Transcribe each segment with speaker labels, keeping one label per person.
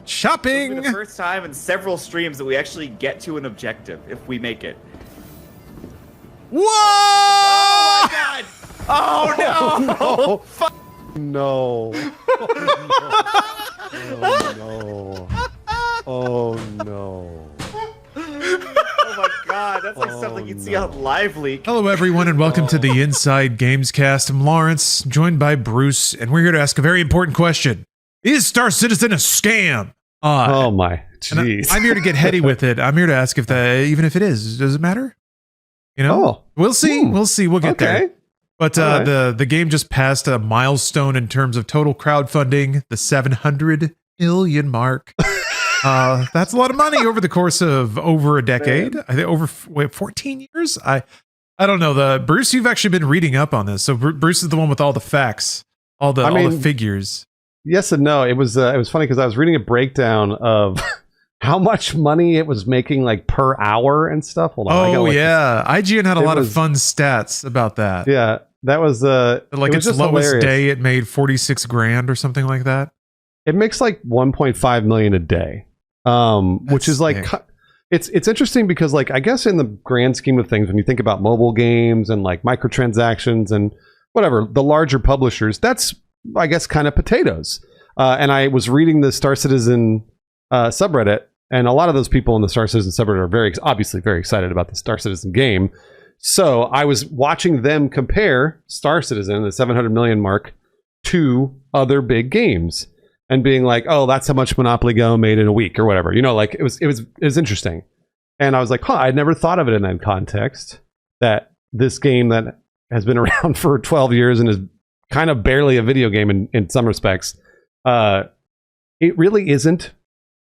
Speaker 1: Shopping!
Speaker 2: It'll be the first time in several streams that we actually get to an objective if we make it.
Speaker 1: Whoa!
Speaker 2: Oh my god! Oh no!
Speaker 3: No. Oh no. Oh no.
Speaker 2: Oh my god, that's like something you'd see on Live Leak.
Speaker 1: Hello everyone and welcome to the Inside Gamescast. I'm Lawrence, joined by Bruce, and we're here to ask a very important question. Is Star Citizen a scam?
Speaker 3: Oh my, jeez.
Speaker 1: I'm here to get heady with it. I'm here to ask if even if it is, does it matter? You know? We'll see. We'll see. We'll get there. But
Speaker 3: right.
Speaker 1: the game just passed a milestone in terms of total crowdfunding, the 700 million mark. That's a lot of money over the course of over a decade. I think over 14 years. I don't know. Bruce, you've actually been reading up on this. So Bruce is the one with all the facts, all the figures.
Speaker 3: Yes and no. It was funny because I was reading a breakdown of how much money it was making like per hour and stuff. Hold on.
Speaker 1: Oh yeah, IGN had a lot of fun stats about that.
Speaker 3: Yeah, that was
Speaker 1: like
Speaker 3: it was
Speaker 1: its lowest
Speaker 3: hilarious.
Speaker 1: day, it made 46 grand or something like that.
Speaker 3: It makes like 1.5 million a day, which is like it's interesting because like I guess in the grand scheme of things, when you think about mobile games and like microtransactions and whatever, the larger publishers, that's I guess kind of potatoes. And I was reading the Star Citizen subreddit, and a lot of those people in the Star Citizen subreddit are obviously very excited about the Star Citizen game. So I was watching them compare Star Citizen, the 700 million mark, to other big games, and being like, "Oh, that's how much Monopoly Go made in a week, or whatever." You know, like it was interesting. And I was like, "Huh, I'd never thought of it in that context. That this game that has been around for 12 years and is kind of barely a video game in some respects, it really isn't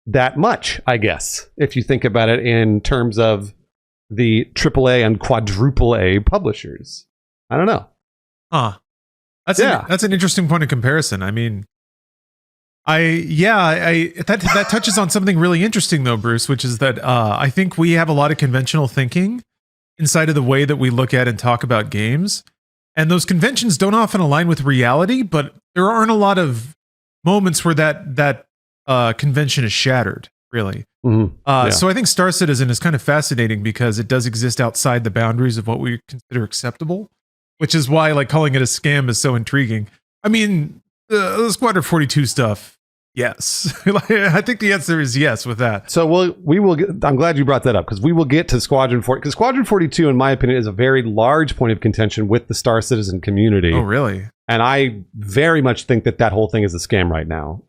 Speaker 3: that much, I guess, if you think about it in terms of the AAA and quadruple A publishers. I don't know.
Speaker 1: That's an interesting point of comparison. I mean, that touches on something really interesting though, Bruce, which is that I think we have a lot of conventional thinking inside of the way that we look at and talk about games. And those conventions don't often align with reality, but there aren't a lot of moments where that convention is shattered, really.
Speaker 3: Mm-hmm.
Speaker 1: So I think Star Citizen is kind of fascinating because it does exist outside the boundaries of what we consider acceptable, which is why like calling it a scam is so intriguing. I mean, the Squadron 42 stuff, yes. I think the answer is yes with that.
Speaker 3: So we will get, I'm glad you brought that up because we will get to Squadron 40, because Squadron 42, in my opinion, is a very large point of contention with the Star Citizen community.
Speaker 1: Oh, really?
Speaker 3: And I very much think that whole thing is a scam right now.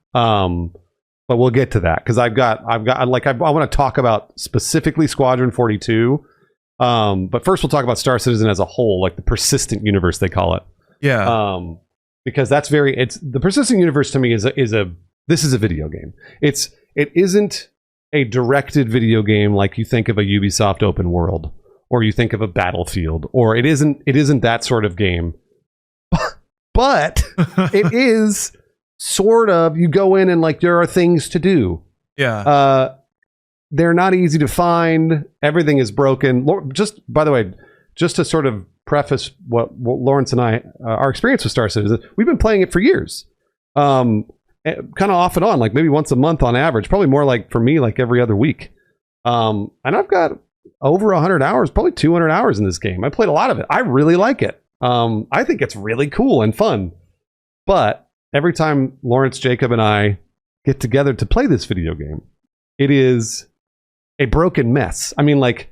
Speaker 3: But we'll get to that because I want to talk about specifically Squadron 42. But first we'll talk about Star Citizen as a whole, like the persistent universe they call it.
Speaker 1: Yeah.
Speaker 3: Because that's the persistent universe to me is a video game. It isn't a directed video game like you think of a Ubisoft open world or you think of a Battlefield, or it isn't that sort of game. But it is sort of, you go in and like there are things to do.
Speaker 1: Yeah.
Speaker 3: They're not easy to find. Everything is broken. Just by the way, just to sort of preface what Lawrence and I, our experience with Star Citizen, we've been playing it for years. Kind of off and on, like maybe once a month on average, probably more like for me, like every other week. And I've got over 100 hours, probably 200 hours in this game. I played a lot of it. I really like it. I think it's really cool and fun. But every time Lawrence, Jacob, and I get together to play this video game, it is a broken mess. I mean, like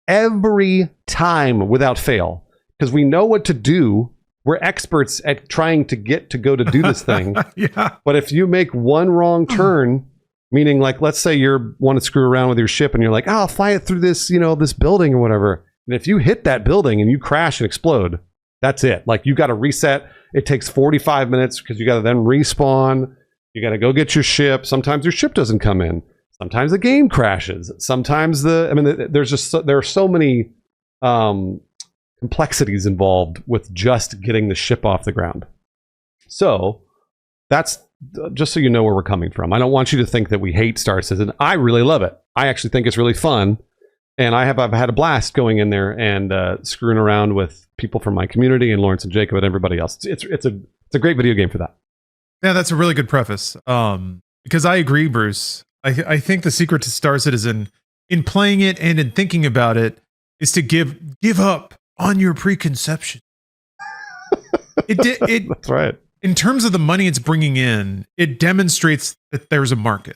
Speaker 3: every time without fail, because we know what to do. We're experts at trying to go to do this thing.
Speaker 1: Yeah.
Speaker 3: But if you make one wrong turn, meaning like, let's say you want to screw around with your ship and you're like, I'll fly it through this, this building or whatever. And if you hit that building and you crash and explode, that's it. Like you got to reset. It takes 45 minutes because you got to then respawn. You got to go get your ship. Sometimes your ship doesn't come in. Sometimes the game crashes. Sometimes there are so many complexities involved with just getting the ship off the ground. So that's just so you know where we're coming from. I don't want you to think that we hate Star Citizen. I really love it. I actually think it's really fun. And I've had a blast going in there and screwing around with people from my community and Lawrence and Jacob and everybody else. It's a great video game for that.
Speaker 1: Yeah, that's a really good preface. because I agree, Bruce. I think the secret to Star Citizen, in playing it and in thinking about it, is to give up on your preconception. It
Speaker 3: That's right.
Speaker 1: In terms of the money it's bringing in, it demonstrates that there's a market.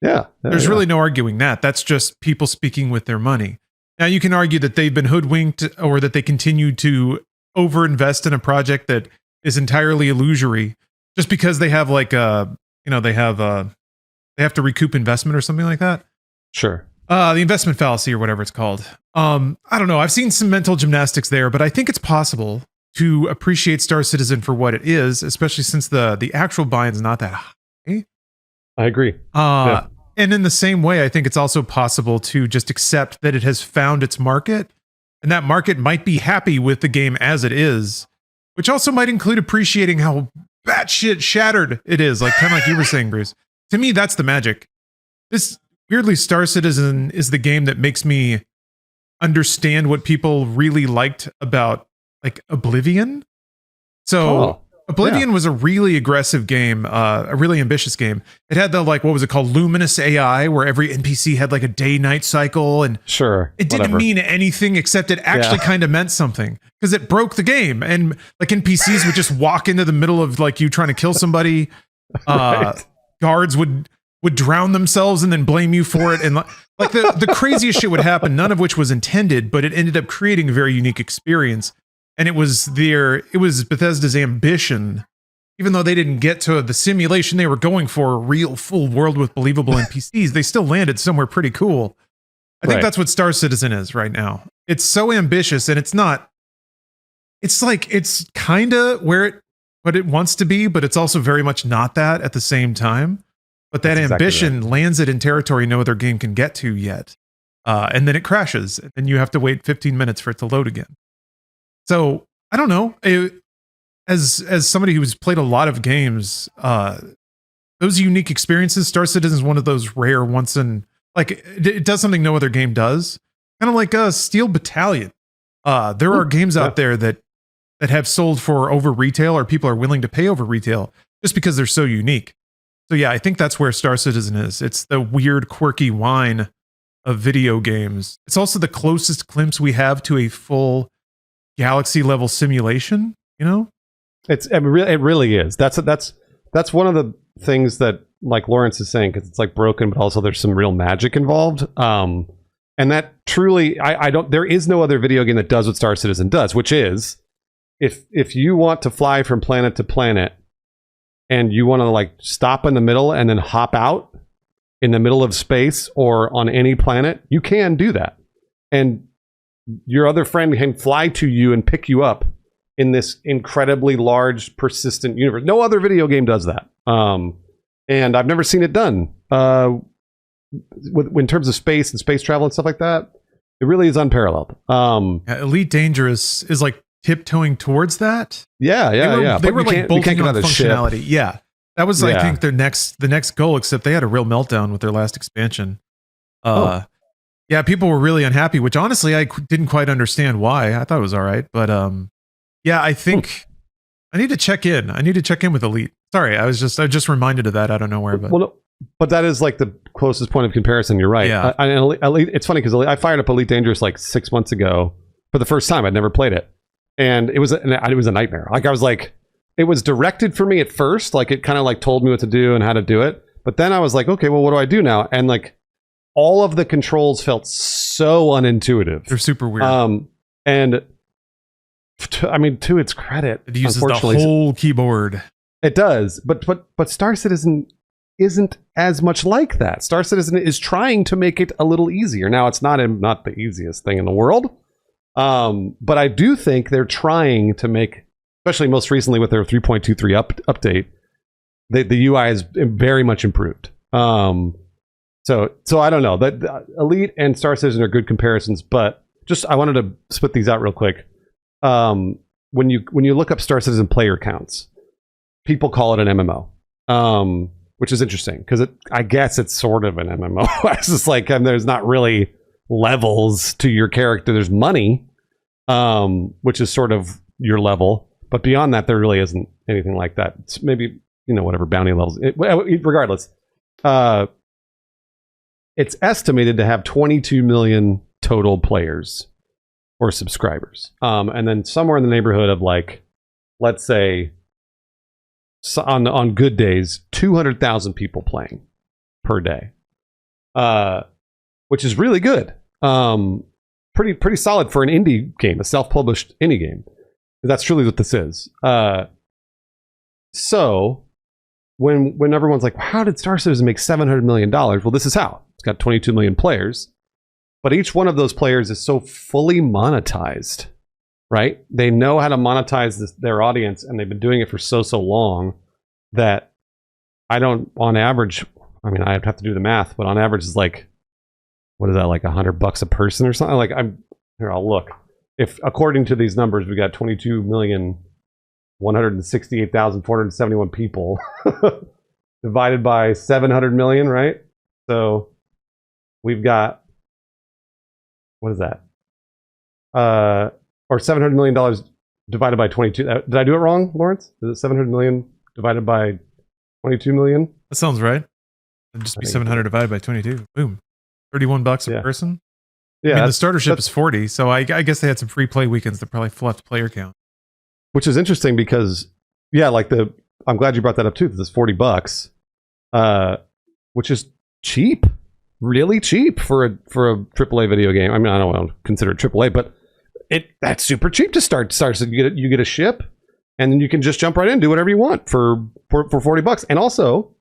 Speaker 3: Yeah.
Speaker 1: There's really no arguing that. That's just people speaking with their money. Now, you can argue that they've been hoodwinked or that they continue to overinvest in a project that is entirely illusory just because they have like they have to recoup investment or something like that.
Speaker 3: Sure.
Speaker 1: The investment fallacy or whatever it's called. I don't know. I've seen some mental gymnastics there, but I think it's possible to appreciate Star Citizen for what it is, especially since the actual buy-in's not that high.
Speaker 3: I agree.
Speaker 1: And in the same way, I think it's also possible to just accept that it has found its market, and that market might be happy with the game as it is, which also might include appreciating how batshit shattered it is, like kind of like you were saying, Bruce. To me, that's the magic. This weirdly, Star Citizen is the game that makes me understand what people really liked about like Oblivion. So Oblivion was a really aggressive game, a really ambitious game. It had the what was it called? Luminous AI, where every NPC had like a day-night cycle, and it didn't mean anything except it actually kind of meant something because it broke the game. And like NPCs would just walk into the middle of like you trying to kill somebody. Guards would drown themselves and then blame you for it, and like the craziest shit would happen. None of which was intended, but it ended up creating a very unique experience. And it was Bethesda's ambition, even though they didn't get to the simulation they were going for, a real full world with believable NPCs, they still landed somewhere pretty cool. I think that's what Star Citizen is right now. It's so ambitious, and it's kind of what it wants to be, but it's also very much not that at the same time. But that ambition lands it in territory no other game can get to yet. And then it crashes, and then you have to wait 15 minutes for it to load again. So I don't know. As somebody who's played a lot of games, those unique experiences, Star Citizen is one of those rare once in it does something no other game does. Kind of like Steel Battalion. There are games out there that have sold for over retail, or people are willing to pay over retail just because they're so unique. So yeah, I think that's where Star Citizen is. It's the weird, quirky wine of video games. It's also the closest glimpse we have to a full galaxy level simulation,
Speaker 3: it really is. That's one of the things that like Lawrence is saying, because it's like broken, but also there's some real magic involved. And that truly, there is no other video game that does what Star Citizen does, which is if you want to fly from planet to planet and you want to stop in the middle and then hop out in the middle of space or on any planet, you can do that. And your other friend can fly to you and pick you up in this incredibly large, persistent universe. No other video game does that. And I've never seen it done. In terms of space and space travel and stuff like that, it really is unparalleled.
Speaker 1: Elite Dangerous is tiptoeing towards that.
Speaker 3: Yeah.
Speaker 1: They were bolting on functionality. Yeah. That was, I think, the next goal, except they had a real meltdown with their last expansion. Yeah, people were really unhappy, which honestly, I didn't quite understand why. I thought it was all right. But yeah, I think I need to check in. I need to check in with Elite. Sorry, I was just reminded of that out of nowhere.
Speaker 3: But that is the closest point of comparison. You're right.
Speaker 1: Yeah.
Speaker 3: Elite, it's funny because I fired up Elite Dangerous 6 months ago for the first time. I'd never played it. And it was a nightmare. It was directed for me at first. It kind of told me what to do and how to do it. But then I was like, okay, well, what do I do now? And all of the controls felt so unintuitive.
Speaker 1: They're super weird.
Speaker 3: And to its credit,
Speaker 1: it uses the whole keyboard.
Speaker 3: It does, but Star Citizen isn't as much like that. Star Citizen is trying to make it a little easier. Now, it's not the easiest thing in the world, but I do think they're trying to make, especially most recently with their 3.23 update, the UI is very much improved. So I don't know. That Elite and Star Citizen are good comparisons, but I wanted to split these out real quick. When you look up Star Citizen player counts, people call it an MMO, which is interesting because I guess it's sort of an MMO. It's just there's not really levels to your character. There's money, which is sort of your level, but beyond that, there really isn't anything like that. It's maybe whatever bounty levels. Regardless. It's estimated to have 22 million total players or subscribers. And then somewhere in the neighborhood of like, let's say on good days, 200,000 people playing per day, which is really good. Pretty solid for an indie game, a self-published indie game. That's truly what this is. So when everyone's like, how did Star Citizen make $700 million? Well, this is how. It's got 22 million players, but each one of those players is so fully monetized, right? They know how to monetize their audience, and they've been doing it for so long that on average, I mean, I have to do the math, but on average it's like, what is that, like $100 a person or something? Like, I'll look. If according to these numbers, we got 22,168,471 people divided by 700 million, right? So we've got, what is that? Or $700 million divided by 22. Did I do it wrong, Lawrence? Is it 700 million divided by 22 million?
Speaker 1: That sounds right. It'd just be 700 divided by 22. Boom. $31 a person.
Speaker 3: Yeah.
Speaker 1: I mean, the starter ship is 40, so I guess they had some free play weekends that probably fluffed player count.
Speaker 3: Which is interesting because, yeah, like I'm glad you brought that up too. This is $40, which is cheap, really cheap for a AAA video game. I mean, I don't want to consider it AAA, but that's super cheap to start. So you get a ship, and then you can just jump right in and do whatever you want for $40. And also,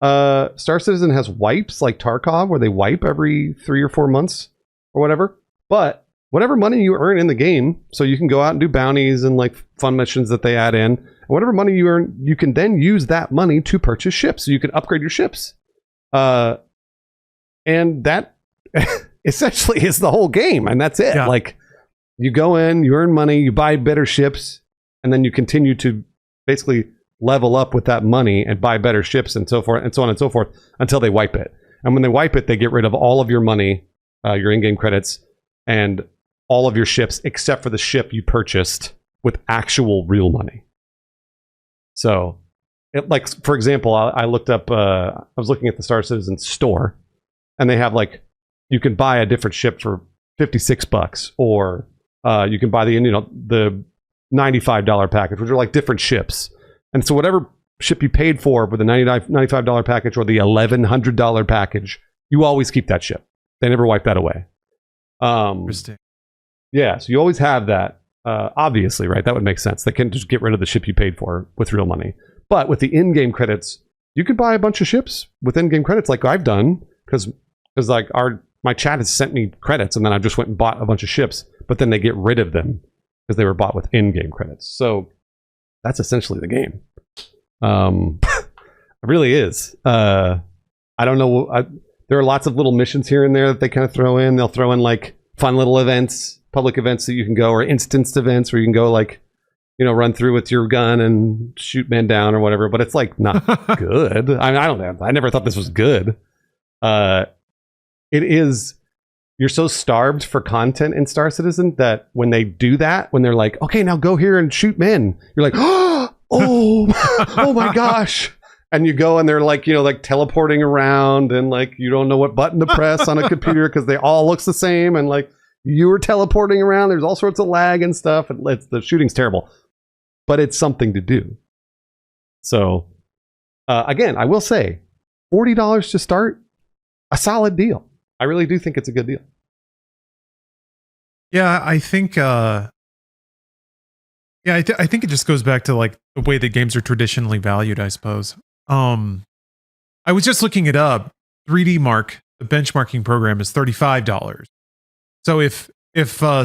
Speaker 3: Star Citizen has wipes like Tarkov, where they wipe every 3 or 4 months or whatever. But whatever money you earn in the game, so you can go out and do bounties and like fun missions that they add in, and whatever money you earn, you can then use that money to purchase ships, so you can upgrade your ships. And that essentially is the whole game, and that's it. Yeah. Like, you go in, you earn money, you buy better ships, and then you continue to basically level up with that money and buy better ships and so forth and so on and so forth until they wipe it. And when they wipe it, they get rid of all of your money, your in-game credits, and all of your ships except for the ship you purchased with actual real money. So, like, for example, I looked up, I was looking at the Star Citizen store, and they have like, you can buy a different ship for $56, or you can buy the $95 package, which are like different ships. And so whatever ship you paid for with the $95 package or the $1,100 package, you always keep that ship. They never wipe that away.
Speaker 1: Interesting.
Speaker 3: Yeah, so you always have that. Obviously, right? That would make sense. They can just get rid of the ship you paid for with real money. But with the in-game credits, you could buy a bunch of ships with in-game credits, like I've done, because like my chat has sent me credits, and then I just went and bought a bunch of ships. But then they get rid of them because they were bought with in-game credits. So that's essentially the game. It really is. I don't know. There are lots of little missions here and there that they kind of throw in. They'll throw in like fun little events, public events that you can go, or instanced events where you can go like, run through with your gun and shoot men down or whatever. But it's like not good. I mean, I never thought this was good. It is. You're so starved for content in Star Citizen that when they do that, when they're like, okay, now go here and shoot men, you're like, oh my gosh. And you go and they're like, like teleporting around, and like you don't know what button to press on a computer because they all looks the same, and like you were teleporting around. There's all sorts of lag and stuff, and the shooting's terrible, but it's something to do. So again, I will say, $40 to start, a solid deal. I really do think it's a good deal.
Speaker 1: Yeah, I think. I think it just goes back to like the way that games are traditionally valued, I suppose. I was just looking it up. 3D Mark, the benchmarking program, is $35. So if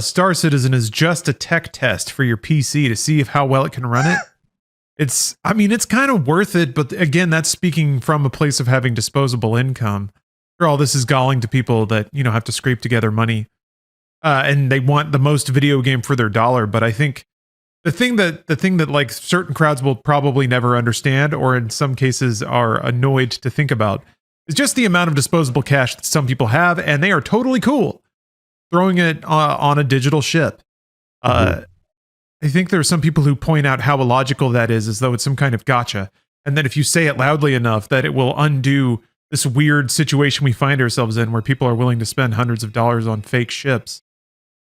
Speaker 1: Star Citizen is just a tech test for your PC to see how well it can run it, it's kind of worth it. But again, that's speaking from a place of having disposable income. All this is galling to people that have to scrape together money, and they want the most video game for their dollar. But I think the thing that like certain crowds will probably never understand, or in some cases are annoyed to think about, is just the amount of disposable cash that some people have, and they are totally cool throwing it on a digital ship. I think there are some people who point out how illogical that is, as though it's some kind of gotcha, and then if you say it loudly enough, that it will undo this weird situation we find ourselves in where people are willing to spend hundreds of dollars on fake ships.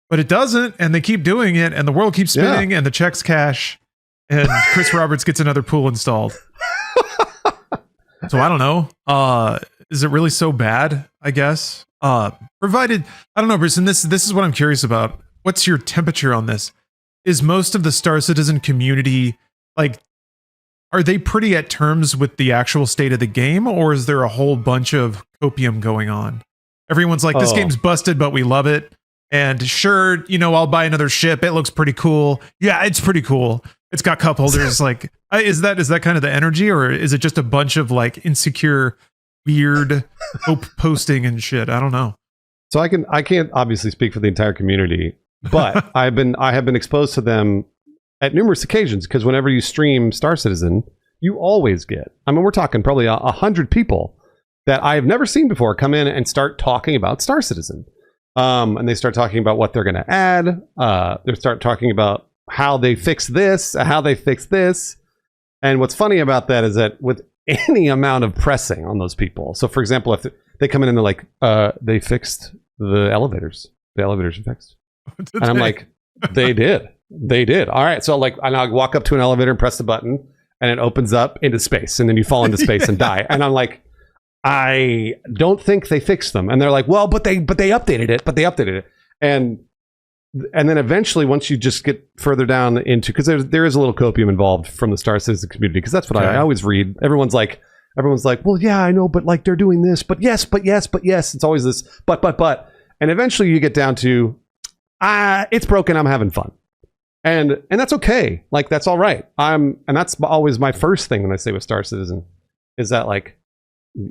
Speaker 1: But it doesn't, and they keep doing it, and the world keeps spinning, and the checks cash, and Chris Roberts gets another pool installed. So I don't know. Is it really so bad? I guess. Provided, I don't know, Bruce, and this is what I'm curious about. What's your temperature on this? Is most of the Star Citizen community, like, are they pretty at terms with the actual state of the game, or is there a whole bunch of copium going on? Everyone's like, this game's busted, but we love it. And sure, I'll buy another ship. It looks pretty cool. Yeah, it's pretty cool. It's got cup holders. Like, is that kind of the energy, or is it just a bunch of like insecure, weird hope posting and shit? I don't know.
Speaker 3: So I can't obviously speak for the entire community, but I have been exposed to them at numerous occasions, because whenever you stream Star Citizen, you always get, we're talking probably 100 people that I have never seen before come in and start talking about Star Citizen. And they start talking about what they're going to add. They start talking about how they fix this, how they fix this. And what's funny about that is that with any amount of pressing on those people. So for example, if they come in and they're like, they fixed the elevators. The elevators are fixed. And I'm like, they did. They did. All right. So like, I walk up to an elevator and press the button, and it opens up into space, and then you fall into space and die. And I'm like, I don't think they fixed them. And they're like, well, but they updated it. And then eventually, once you just get further down into, because there is a little copium involved from the Star Citizen community, because that's what I always read. Everyone's like, well, yeah, I know, but like they're doing this, but yes. It's always this, but. And eventually you get down to, it's broken, I'm having fun. And that's okay. Like, that's all right. And that's always my first thing when I say with Star Citizen, is that like,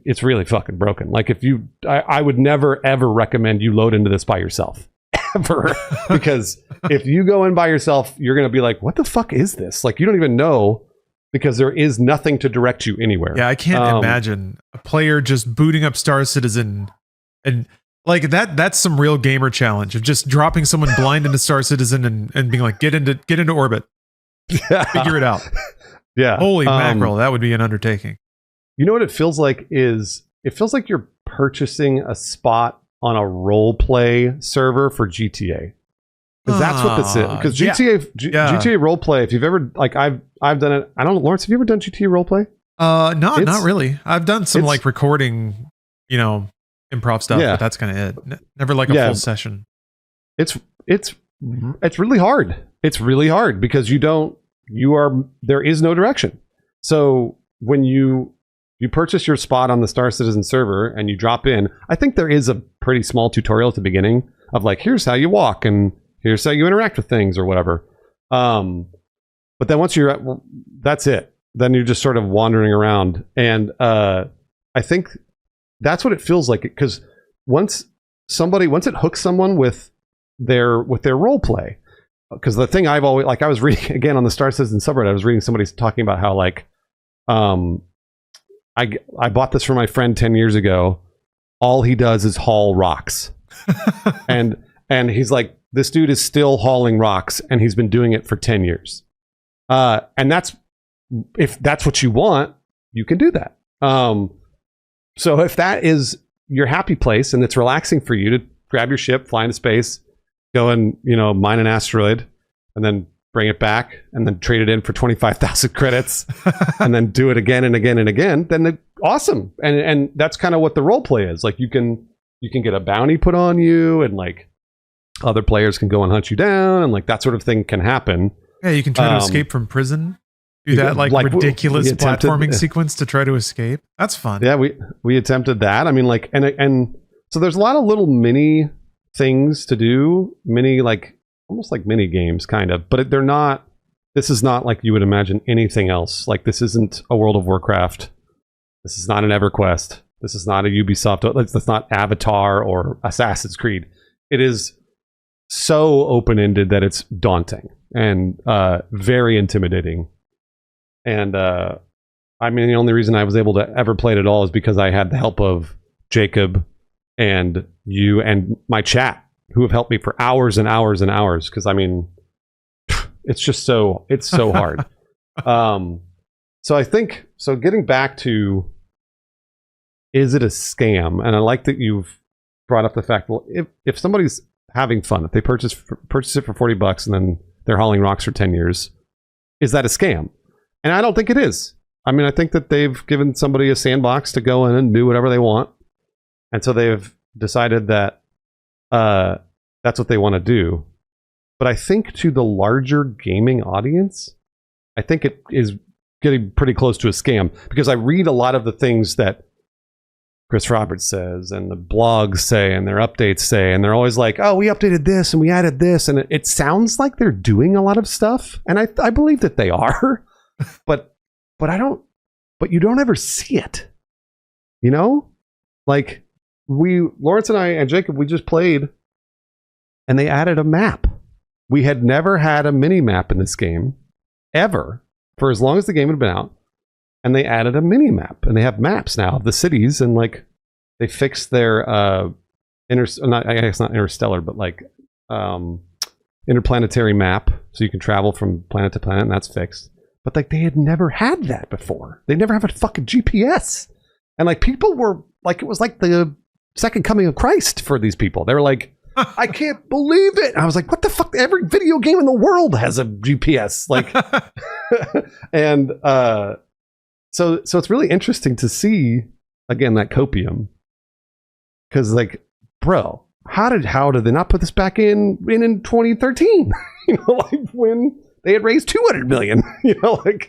Speaker 3: it's really fucking broken. Like, I would never ever recommend you load into this by yourself, ever. Because if you go in by yourself, you're going to be like, what the fuck is this? Like, you don't even know, because there is nothing to direct you anywhere.
Speaker 1: Yeah, I can't imagine a player just booting up Star Citizen and like that's some real gamer challenge of just dropping someone blind into Star Citizen and being like, get into orbit. Yeah. Figure it out.
Speaker 3: Yeah.
Speaker 1: Holy mackerel, that would be an undertaking.
Speaker 3: You know what it feels like is, it feels like you're purchasing a spot on a role play server for GTA. Because that's what this is. Because GTA role play, if you've ever, like, I've done it. I don't know, Lawrence, have you ever done GTA role play?
Speaker 1: No, not really. I've done some like recording, improv stuff, but that's kind of it. Never like a full session. It's
Speaker 3: really hard. It's really hard because there is no direction. So when you purchase your spot on the Star Citizen server and you drop in, I think there is a pretty small tutorial at the beginning of like, here's how you walk and here's how you interact with things or whatever. But then once that's it. Then you're just sort of wandering around. And I think that's what it feels like, because once it hooks someone with their role play, because the thing I've always, like, I was reading again on the Star Citizen subreddit, I was reading somebody talking about how like, I bought this for my friend 10 years ago. All he does is haul rocks. and he's like, this dude is still hauling rocks, and he's been doing it for 10 years. And if that's what you want, you can do that. So if that is your happy place and it's relaxing for you to grab your ship, fly into space, go and, mine an asteroid, and then bring it back, and then trade it in for 25,000 credits, and then do it again and again and again, then awesome. And that's kind of what the role play is. Like, you can get a bounty put on you, and like other players can go and hunt you down, and like that sort of thing can happen.
Speaker 1: Yeah, you can try to escape from prison. Do that like ridiculous platforming sequence to try to escape. That's fun. Yeah,
Speaker 3: we attempted that. I mean, like, and so there's a lot of little mini things to do, like almost like mini games kind of, but they're not. This is not like you would imagine anything else. Like, this isn't a World of Warcraft. This is not an EverQuest. This is not a Ubisoft. That's not Avatar or Assassin's Creed. It is so open-ended that it's daunting and very intimidating. And I mean, the only reason I was able to ever play it at all is because I had the help of Jacob and you and my chat, who have helped me for hours and hours and hours. Because I mean, it's so hard. So I think, getting back to is it a scam? And I like that you've brought up the fact, well, if somebody's having fun, if they purchase it for $40 and then they're hauling rocks for 10 years, is that a scam? And I don't think it is. I mean, I think that they've given somebody a sandbox to go in and do whatever they want. And so they've decided that that's what they want to do. But I think to the larger gaming audience, I think it is getting pretty close to a scam, because I read a lot of the things that Chris Roberts says and the blogs say and their updates say, and they're always like, oh, we updated this and we added this. And it sounds like they're doing a lot of stuff. And I believe that they are, but you don't ever see it, you know? Like Lawrence and I and Jacob, we just played and they added a map. We had never had a mini map in this game ever for as long as the game had been out. And they added a mini map, and they have maps now of the cities, and like they fixed their not interstellar, but like interplanetary map, so you can travel from planet to planet, and that's fixed. But like they had never had that before. They never have a fucking GPS, and like people were like, it was like the second coming of Christ for these people. They were like, I can't believe it. And I was like, what the fuck? Every video game in the world has a GPS, like, and So it's really interesting to see, again, that copium. Because, like, bro, how did they not put this back in 2013? You know, like when they had raised $200 million. You know, like,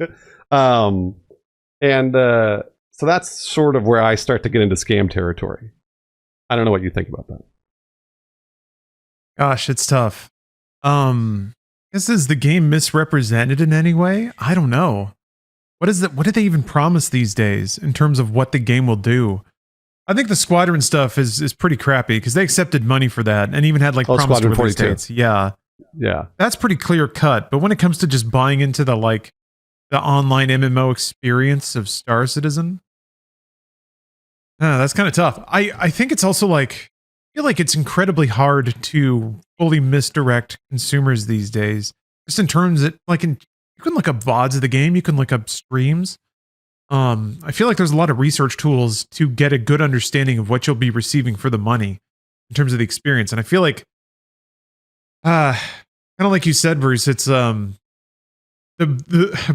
Speaker 3: so that's sort of where I start to get into scam territory. I don't know what you think about that.
Speaker 1: Gosh, it's tough. Is the game misrepresented in any way? I don't know. What do they even promise these days in terms of what the game will do? I think the Squadron stuff is pretty crappy because they accepted money for that and even had like promised
Speaker 3: Squadron
Speaker 1: release
Speaker 3: 42.
Speaker 1: dates. Yeah.
Speaker 3: Yeah.
Speaker 1: That's pretty clear cut. But when it comes to just buying into the online MMO experience of Star Citizen, that's kind of tough. I think it's also like, I feel like it's incredibly hard to fully misdirect consumers these days. Just in terms that you can look up VODs of the game. You can look up streams. I feel like there's a lot of research tools to get a good understanding of what you'll be receiving for the money in terms of the experience. And I feel like, kind of like you said, Bruce, it's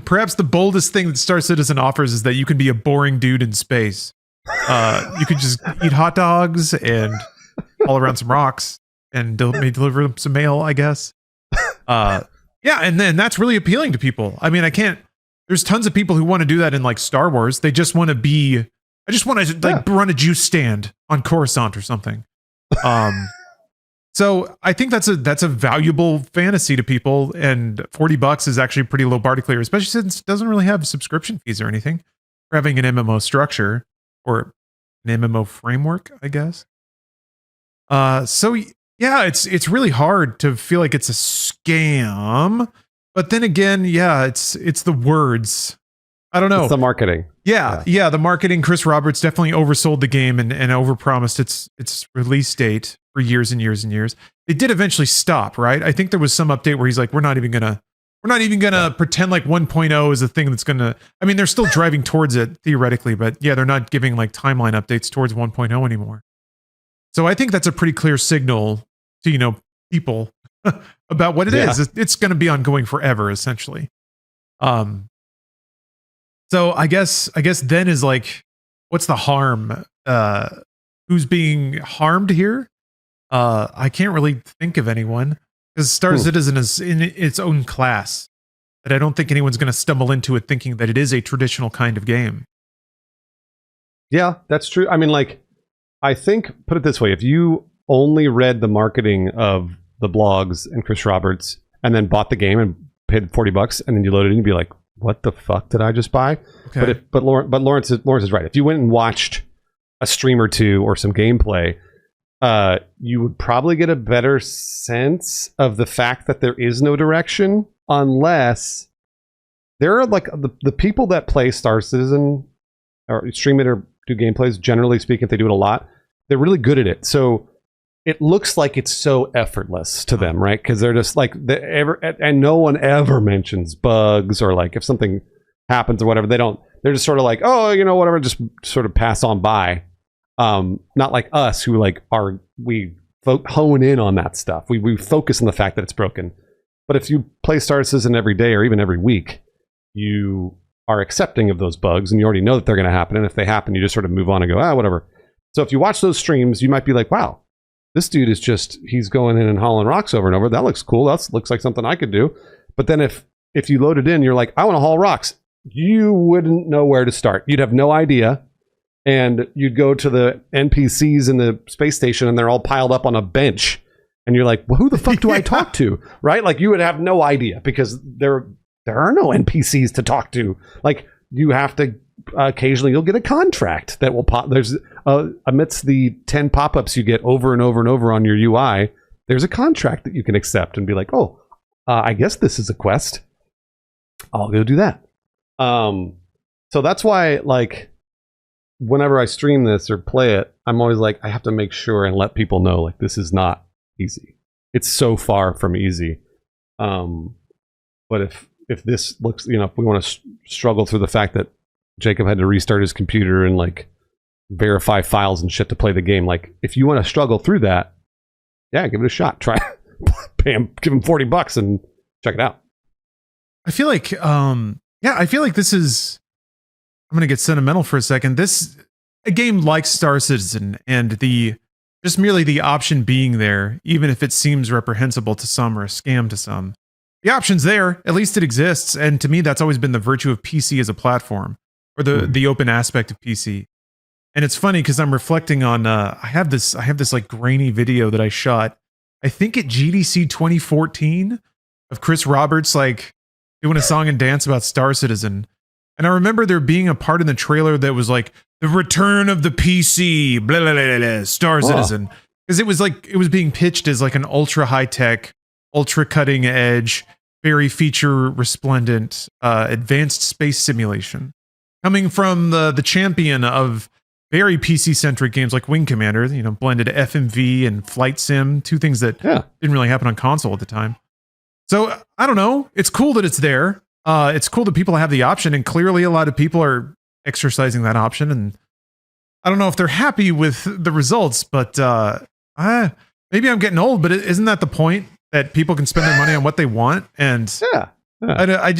Speaker 1: perhaps the boldest thing that Star Citizen offers is that you can be a boring dude in space. You could just eat hot dogs and all around some rocks and deliver them some mail, I guess. Yeah, and then that's really appealing to people. I mean, there's tons of people who want to do that in like Star Wars. They just want to run a juice stand on Coruscant or something. So I think that's a valuable fantasy to people, and $40 is actually a pretty low bar to clear, especially since it doesn't really have subscription fees or anything for having an MMO structure or an MMO framework, I guess. So yeah, it's really hard to feel like it's a scam, but then again, yeah, it's the words. I don't know.
Speaker 3: It's the marketing.
Speaker 1: Yeah, the marketing. Chris Roberts definitely oversold the game and overpromised its release date for years and years and years. It did eventually stop, right? I think there was some update where he's like, we're not even gonna pretend like 1.0 is a thing that's gonna. I mean, they're still driving towards it theoretically, but yeah, they're not giving like timeline updates towards 1.0 anymore. So I think that's a pretty clear signal to people about what it is. It's going to be ongoing forever, essentially. So I guess then is like, what's the harm? Who's being harmed here? I can't really think of anyone, because Star Citizen is in its own class. But I don't think anyone's going to stumble into it thinking that it is a traditional kind of game.
Speaker 3: Yeah, that's true. I mean, like, I think, put it this way, if you only read the marketing of the blogs and Chris Roberts and then bought the game and paid $40 and then you loaded it and you'd be like, what the fuck did I just buy? Okay. But Lawrence is right. If you went and watched a stream or two or some gameplay, you would probably get a better sense of the fact that there is no direction, unless there are like the people that play Star Citizen or stream it or do gameplays, generally speaking, if they do it a lot, they're really good at it. So it looks like it's so effortless to them, right? Because they're just like, and no one ever mentions bugs or like if something happens or whatever, they're just sort of like, oh, whatever, just sort of pass on by. Not like us who like hone in on that stuff. We focus on the fact that it's broken. But if you play Star Citizen every day or even every week, you are accepting of those bugs and you already know that they're going to happen. And if they happen, you just sort of move on and go, whatever. So if you watch those streams, you might be like, wow, this dude is he's going in and hauling rocks over and over. That looks cool. That looks like something I could do. But then if you load it in, you're like, I want to haul rocks. You wouldn't know where to start. You'd have no idea. And you'd go to the NPCs in the space station and they're all piled up on a bench. And you're like, well, who the fuck do I talk to? Right? Like you would have no idea because there are no NPCs to talk to. Like you have to occasionally you'll get a contract that will pop. There's amidst the 10 pop-ups you get over and over and over on your UI, there's a contract that you can accept and be like, I guess this is a quest. I'll go do that. So that's why, like, whenever I stream this or play it, I'm always like, I have to make sure and let people know, like, this is not easy. It's so far from easy. But if this looks, if we want to struggle through the fact that Jacob had to restart his computer and like verify files and shit to play the game, like if you want to struggle through that, yeah, give it a shot. Try, pay him, give him $40 and check it out.
Speaker 1: I feel like, I feel like this is. I'm gonna get sentimental for a second. A game like Star Citizen and just merely the option being there, even if it seems reprehensible to some or a scam to some, the option's there. At least it exists, and to me, that's always been the virtue of PC as a platform, or the open aspect of PC. And it's funny because I'm reflecting on. I have this like grainy video that I shot. I think at GDC 2014 of Chris Roberts like doing a song and dance about Star Citizen. And I remember there being a part in the trailer that was like the return of the PC, blah, blah, blah, blah, Star Citizen. Because it was being pitched as like an ultra high tech, ultra cutting edge, very feature resplendent, advanced space simulation. Coming from the champion of very PC centric games like Wing Commander, blended FMV and flight sim, two things that didn't really happen on console at the time. So I don't know. It's cool that it's there. It's cool that people have the option, and clearly a lot of people are exercising that option. And I don't know if they're happy with the results, but maybe I'm getting old. But isn't that the point, that people can spend their money on what they want? And I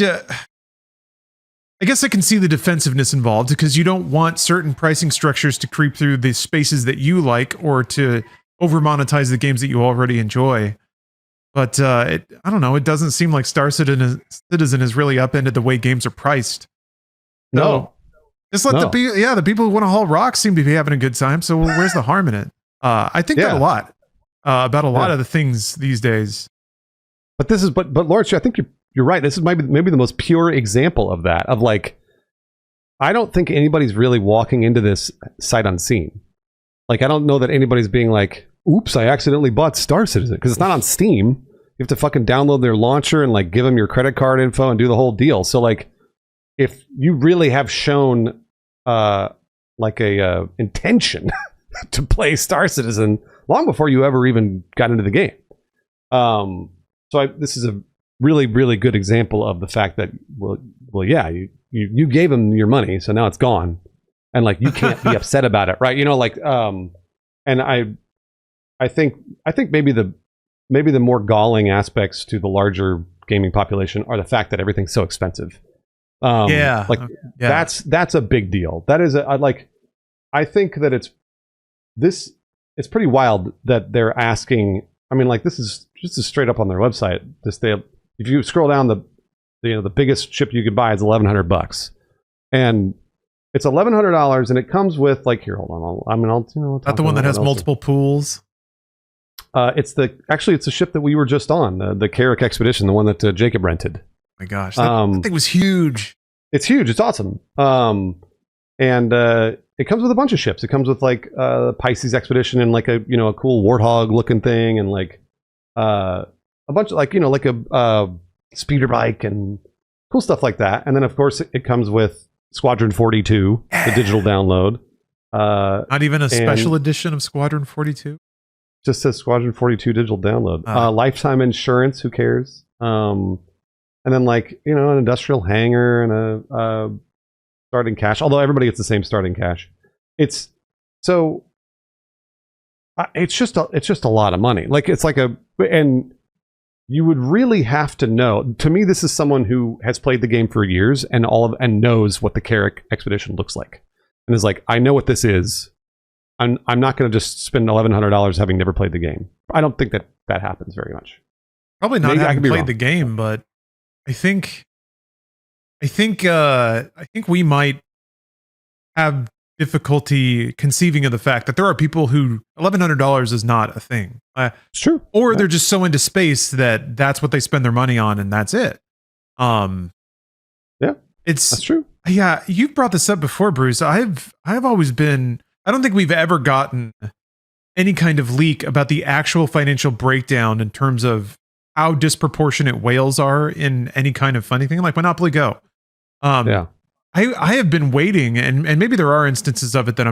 Speaker 1: guess I can see the defensiveness involved, because you don't want certain pricing structures to creep through the spaces that you like, or to over monetize the games that you already enjoy. But I don't know. It doesn't seem like Star Citizen is really upended the way games are priced. So, just let the people who want to haul rocks seem to be having a good time. So where's the harm in it? I think that a lot about a lot of the things these days. But
Speaker 3: Lawrence, I think you're right. This is maybe the most pure example of that. Of like, I don't think anybody's really walking into this sight unseen. Like, I don't know that anybody's being like, oops, I accidentally bought Star Citizen, because it's not on Steam. You have to fucking download their launcher and like give them your credit card info and do the whole deal. So like, if you really have shown like a intention to play Star Citizen long before you ever even got into the game, this is a really, really good example of the fact that you gave them your money, so now it's gone, and like you can't be upset about it, right? And I think maybe the more galling aspects to the larger gaming population are the fact that everything's so expensive. That's a big deal. That is I think that it's pretty wild that they're asking. I mean, like, this is just straight up on their website. If you scroll down, the biggest chip you could buy is $1,100, and it's $1,100, and it comes with, like, here, hold on. I'll
Speaker 1: not the one that has multiple pools.
Speaker 3: It's the ship that we were just on, the Carrick Expedition, the one that Jacob rented.
Speaker 1: Oh my gosh, that thing was huge.
Speaker 3: It's huge. It's awesome. And it comes with a bunch of ships. It comes with like Pisces Expedition and like a cool Warthog looking thing, and like a bunch of like a speeder bike and cool stuff like that. And then of course it comes with Squadron 42, the digital download.
Speaker 1: Not even a special edition of Squadron 42.
Speaker 3: Just says Squadron 42 digital download. Lifetime insurance, who cares? And then like, an industrial hangar and a starting cache. Although everybody gets the same starting cache. It's so It's just a lot of money. Like it's like and you would really have to know. To me, this is someone who has played the game for years and knows what the Carrack expedition looks like, and is like, I know what this is. I'm not going to just spend $1,100 having never played the game. I don't think that happens very much.
Speaker 1: Probably not having played the game, but I think we might have difficulty conceiving of the fact that there are people who $1,100 is not a thing.
Speaker 3: It's true.
Speaker 1: Or they're just so into space that that's what they spend their money on, and that's it.
Speaker 3: Yeah, that's true.
Speaker 1: Yeah, you've brought this up before, Bruce. I've always been. I don't think we've ever gotten any kind of leak about the actual financial breakdown in terms of how disproportionate whales are in any kind of funny thing like Monopoly Go.
Speaker 3: Yeah.
Speaker 1: I have been waiting, and maybe there are instances of it that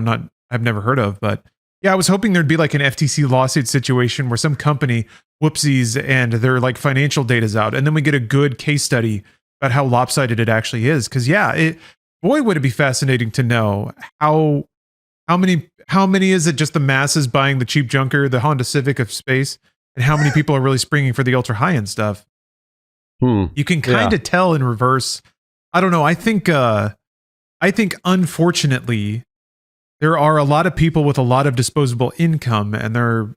Speaker 1: I've never heard of, but yeah, I was hoping there'd be like an FTC lawsuit situation where some company whoopsies and their like financial data's out, and then we get a good case study about how lopsided it actually is. Because boy, would it be fascinating to know how many is it just the masses buying the cheap junker, the Honda Civic of space, and how many people are really springing for the ultra high end stuff. You can kind of tell in reverse. I don't know. I think unfortunately there are a lot of people with a lot of disposable income, and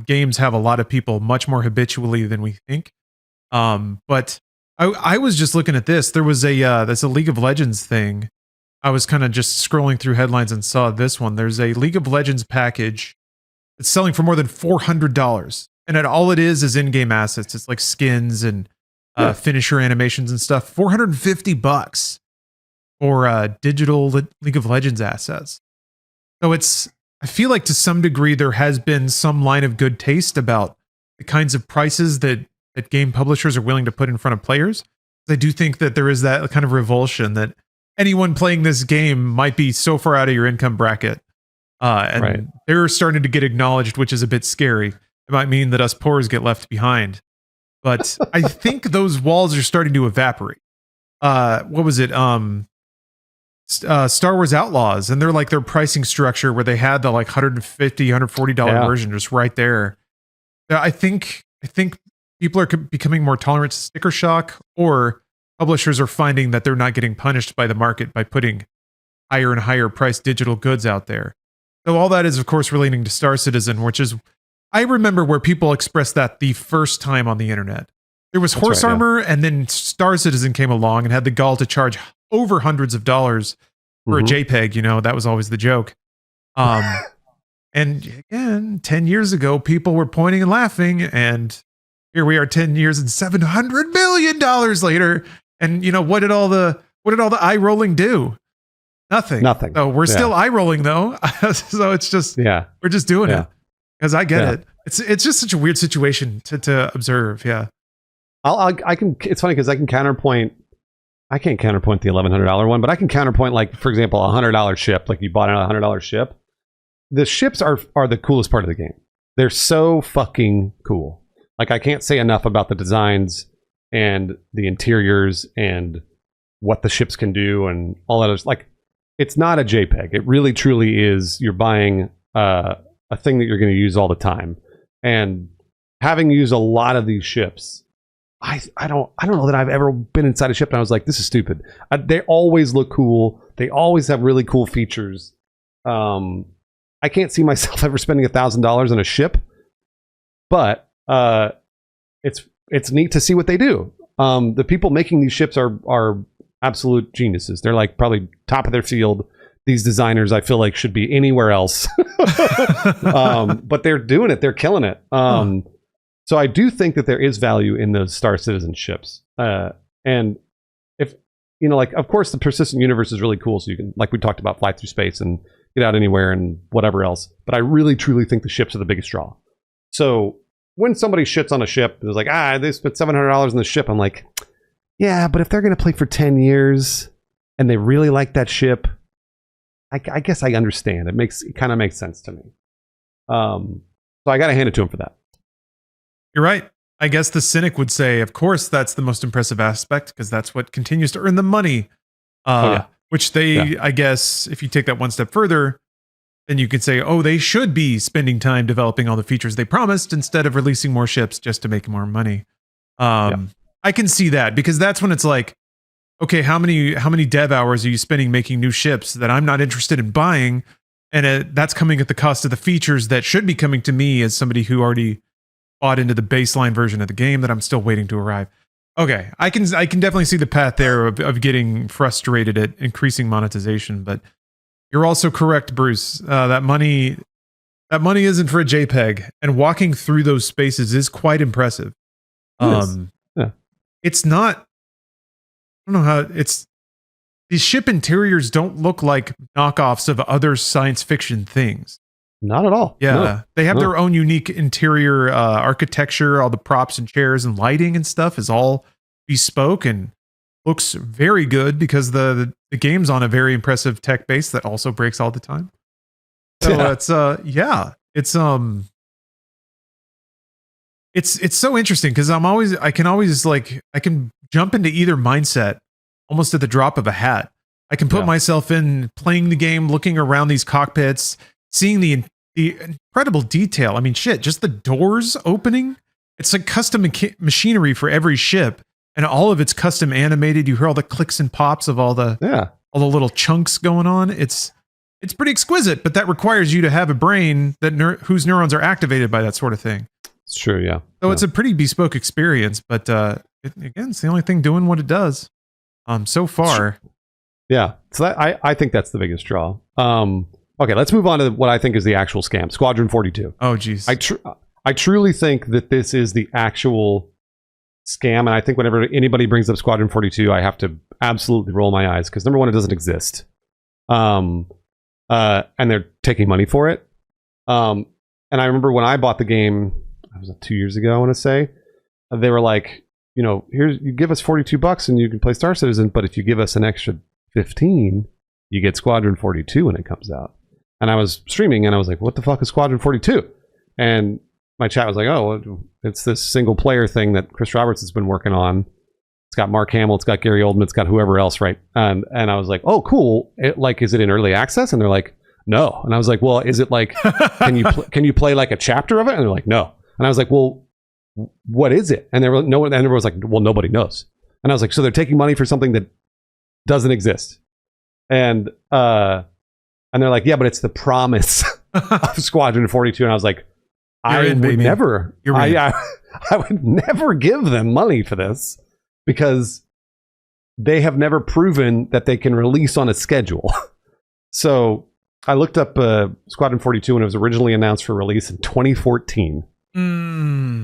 Speaker 1: games have a lot of people much more habitually than we think. But I was just looking at this. There was there's a League of Legends thing. I was kind of just scrolling through headlines and saw this one. There's a League of Legends package that's selling for more than $400, and all it is in-game assets. It's like skins and finisher animations and stuff. $450 for digital League of Legends assets. So I feel like to some degree there has been some line of good taste about the kinds of prices that game publishers are willing to put in front of players. I do think that there is that kind of revulsion that anyone playing this game might be so far out of your income bracket. And they're starting to get acknowledged, which is a bit scary. It might mean that us poors get left behind. But I think those walls are starting to evaporate. What was it? Star Wars Outlaws, and they're like their pricing structure where they had the like $150, $140 version just right there. I think people are becoming more tolerant to sticker shock, or publishers are finding that they're not getting punished by the market by putting higher and higher priced digital goods out there. So all that is, of course, relating to Star Citizen, which is, I remember where people expressed that the first time on the internet. There was Horse Armor, and then Star Citizen came along and had the gall to charge over hundreds of dollars for a JPEG. You know, that was always the joke. And again, 10 years ago, people were pointing and laughing, and here we are 10 years and $700 million later. And you know, what did all the eye rolling do? Nothing. So we're still eye rolling though. So it's just, we're just doing it because I get it. It's just such a weird situation to observe. Yeah.
Speaker 3: I can, it's funny because I can counterpoint. I can't counterpoint the $1,100 one, but I can counterpoint, like, for example, a $100 ship. Like, you bought a $100 ship. The ships are the coolest part of the game. They're so fucking cool. Like, I can't say enough about the designs and the interiors and what the ships can do and all that. Like, it's not a JPEG. It really truly is. You're buying a thing that you're going to use all the time. And having used a lot of these ships, I don't know that I've ever been inside a ship and I was like, this is stupid. They always look cool. They always have really cool features. I can't see myself ever spending $1,000 on a ship, but it's neat to see what they do. The people making these ships are absolute geniuses. They're like probably top of their field. These designers, I feel like, should be anywhere else. But they're doing it. They're killing it. So I do think that there is value in those Star Citizen ships. And if, you know, like, of course, the persistent universe is really cool. So you can, like we talked about, fly through space and get out anywhere and whatever else. But I really, truly think the ships are the biggest draw. So when somebody shits on a ship, it's like, they spent $700 on the ship. I'm like, yeah, but if they're going to play for 10 years and they really like that ship, I guess I understand. It kind of makes sense to me. So I got to hand it to him for that.
Speaker 1: You're right. I guess the cynic would say, of course, that's the most impressive aspect because that's what continues to earn them money. Which they, I guess, if you take that one step further, then you could say, oh, they should be spending time developing all the features they promised instead of releasing more ships just to make more money. I can see that, because that's when it's like, okay, how many dev hours are you spending making new ships that I'm not interested in buying? And that's coming at the cost of the features that should be coming to me as somebody who already bought into the baseline version of the game that I'm still waiting to arrive. Okay, I can definitely see the path there of getting frustrated at increasing monetization, but you're also correct, Bruce. That money isn't for a JPEG, and walking through those spaces is quite impressive. It's not. I don't know how it's. These ship interiors don't look like knockoffs of other science fiction things.
Speaker 3: Not at all.
Speaker 1: Yeah,
Speaker 3: No.
Speaker 1: they have their own unique interior architecture. All the props and chairs and lighting and stuff is all bespoke and looks very good, because the game's on a very impressive tech base that also breaks all the time. So it's so interesting, because I can jump into either mindset almost at the drop of a hat. I can put myself in playing the game, looking around these cockpits, seeing the incredible detail. I mean, shit, just the doors opening. It's like custom machinery for every ship, and all of it's custom animated. You hear all the clicks and pops of all the little chunks going on. It's pretty exquisite, but that requires you to have a brain that whose neurons are activated by that sort of thing.
Speaker 3: It's true, yeah.
Speaker 1: So it's a pretty bespoke experience, but again, it's the only thing doing what it does. So far.
Speaker 3: Yeah. So I think that's the biggest draw. Okay, let's move on to what I think is the actual scam, Squadron 42.
Speaker 1: Oh, geez.
Speaker 3: I truly think that this is the actual scam, and I think whenever anybody brings up Squadron 42, I have to absolutely roll my eyes, because number one, it doesn't exist. And they're taking money for it. And I remember when I bought the game, it was 2 years ago, I want to say, they were like, here's, you give us $42 and you can play Star Citizen, but if you give us an extra 15, you get Squadron 42 when it comes out. And I was streaming and I was like, what the fuck is Squadron 42? And my chat was like, oh, it's this single player thing that Chris Roberts has been working on. It's got Mark Hamill, it's got Gary Oldman, it's got whoever else, right? And I was like, oh, cool. Is it in early access? And they're like, no. And I was like, well, is it like, can you play like a chapter of it? And they're like, no. And I was like, well, what is it? And everyone was like, well, nobody knows. And I was like, so they're taking money for something that doesn't exist. And they're like, yeah, but it's the promise of Squadron 42. And I was like, I would never give them money for this, because they have never proven that they can release on a schedule. So I looked up Squadron 42 when it was originally announced for release in 2014.
Speaker 1: Yeah,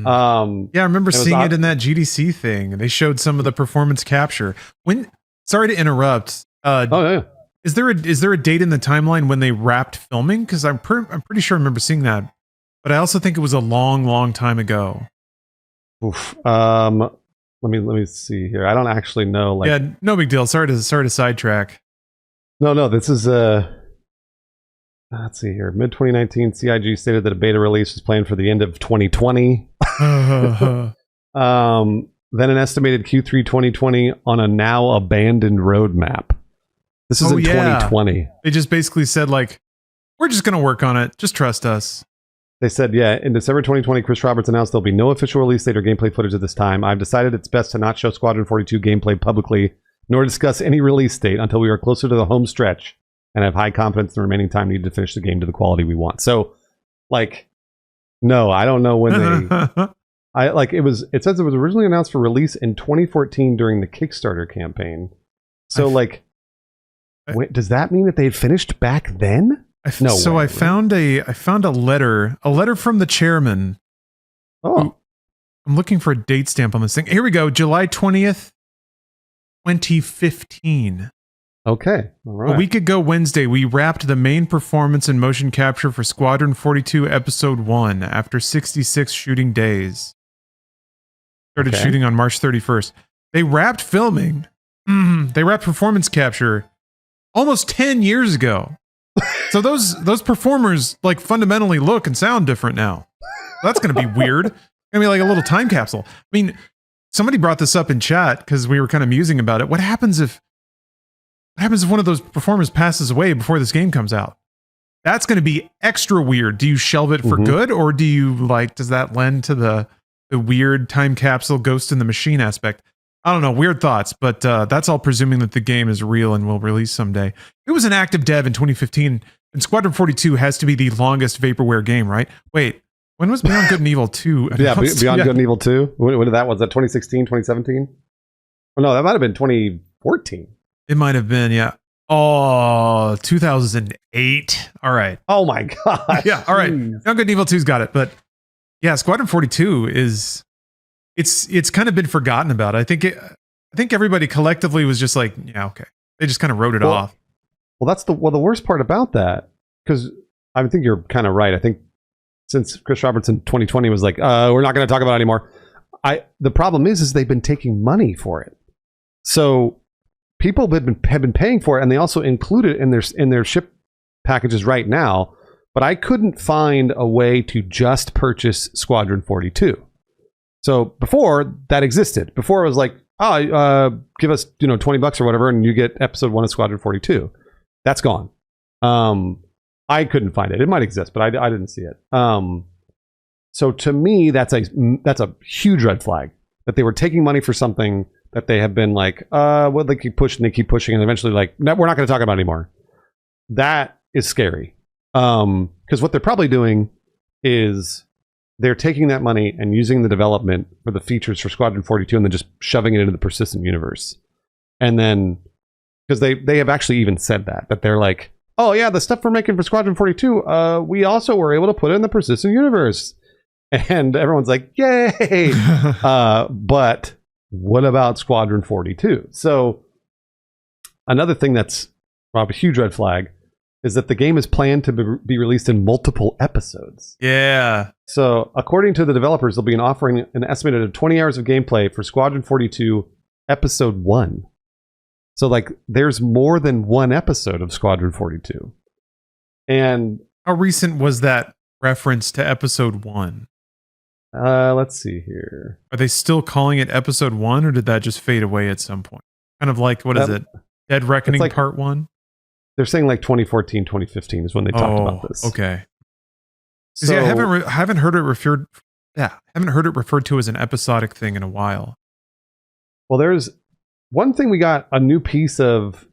Speaker 1: I remember seeing it in that GDC thing. They showed some of the performance capture. Sorry to interrupt. Is there a date in the timeline when they wrapped filming? Because I'm pretty sure I remember seeing that, but I also think it was a long, long time ago.
Speaker 3: Oof. Let me see here. I don't actually know.
Speaker 1: Yeah, no big deal. Sorry to sidetrack.
Speaker 3: No. This is let's see here. Mid 2019, CIG stated that a beta release was planned for the end of 2020. Then an estimated Q3 2020 on a now abandoned roadmap. This is in 2020.
Speaker 1: They just basically said, like, we're just going to work on it. Just trust us.
Speaker 3: They said, yeah, in December 2020, Chris Roberts announced there'll be no official release date or gameplay footage at this time. I've decided it's best to not show Squadron 42 gameplay publicly, nor discuss any release date until we are closer to the home stretch and have high confidence in the remaining time needed to finish the game to the quality we want. So, like, no, I don't know when they... It says it was originally announced for release in 2014 during the Kickstarter campaign. So, does that mean that they had finished back then?
Speaker 1: I found a letter from the chairman.
Speaker 3: Oh,
Speaker 1: I'm looking for a date stamp on this thing. Here we go, July 20th, 2015.
Speaker 3: Okay, all right.
Speaker 1: A week ago Wednesday, we wrapped the main performance and motion capture for Squadron 42 Episode 1 after 66 shooting days. Started shooting on March 31st. They wrapped filming. They wrapped performance capture almost 10 years ago. So those performers like fundamentally look and sound different now. That's going to be weird. It's going to be like a little time capsule. I mean, somebody brought this up in chat because we were kind of musing about it. What happens if one of those performers passes away before this game comes out? that's going to be extra weird. Do you shelve it for good, or do you does that lend to the weird time capsule Ghost in the Machine aspect? I don't know, weird thoughts, but that's all presuming that the game is real and will release someday. It was an active dev in 2015, and Squadron 42 has to be the longest vaporware game, right? Wait, when was Beyond Good and Evil 2?
Speaker 3: Yeah, Beyond Good and Evil 2. When did that? Was that 2016, 2017? Oh, no, that might have been 2014.
Speaker 1: It might have been, yeah. Oh, 2008. All right.
Speaker 3: Oh my god.
Speaker 1: Yeah, all right. Beyond Good and Evil 2's got it, but yeah, Squadron 42 is... It's kind of been forgotten about. I think everybody collectively was just like, yeah, okay. They just kind of wrote it off.
Speaker 3: Well, that's the worst part about that, because I think you're kind of right. I think since Chris Roberts in 2020 was like, we're not going to talk about it anymore. The problem is they've been taking money for it. So people have been paying for it, and they also include it in their ship packages right now. But I couldn't find a way to just purchase Squadron 42. So before that existed. Before it was like, give us $20 or whatever, and you get episode 1 of Squadron 42. That's gone. I couldn't find it. It might exist, but I didn't see it. So to me, that's a huge red flag that they were taking money for something that they have been like, well, they keep pushing, and eventually like, no, we're not going to talk about it anymore. That is scary. Because what they're probably doing is they're taking that money and using the development for the features for Squadron 42 and then just shoving it into the persistent universe. And then, because they have actually even said that they're like, oh yeah, the stuff we're making for Squadron 42, we also were able to put it in the persistent universe. And everyone's like, yay! But what about Squadron 42? So another thing that's a huge red flag is that the game is planned to be released in multiple episodes.
Speaker 1: Yeah.
Speaker 3: So according to the developers, they'll be offering an estimated 20 hours of gameplay for Squadron 42 Episode 1. So like there's more than one episode of Squadron 42. And
Speaker 1: how recent was that reference to Episode 1?
Speaker 3: Let's see here.
Speaker 1: Are they still calling it Episode 1, or did that just fade away at some point? Kind of like, what is it? Dead Reckoning like, Part 1?
Speaker 3: They're saying like 2014, 2015 is when they talked about this.
Speaker 1: Okay. So I haven't heard it referred. Yeah, haven't heard it referred to as an episodic thing in a while.
Speaker 3: Well, there's one thing. We got a new piece of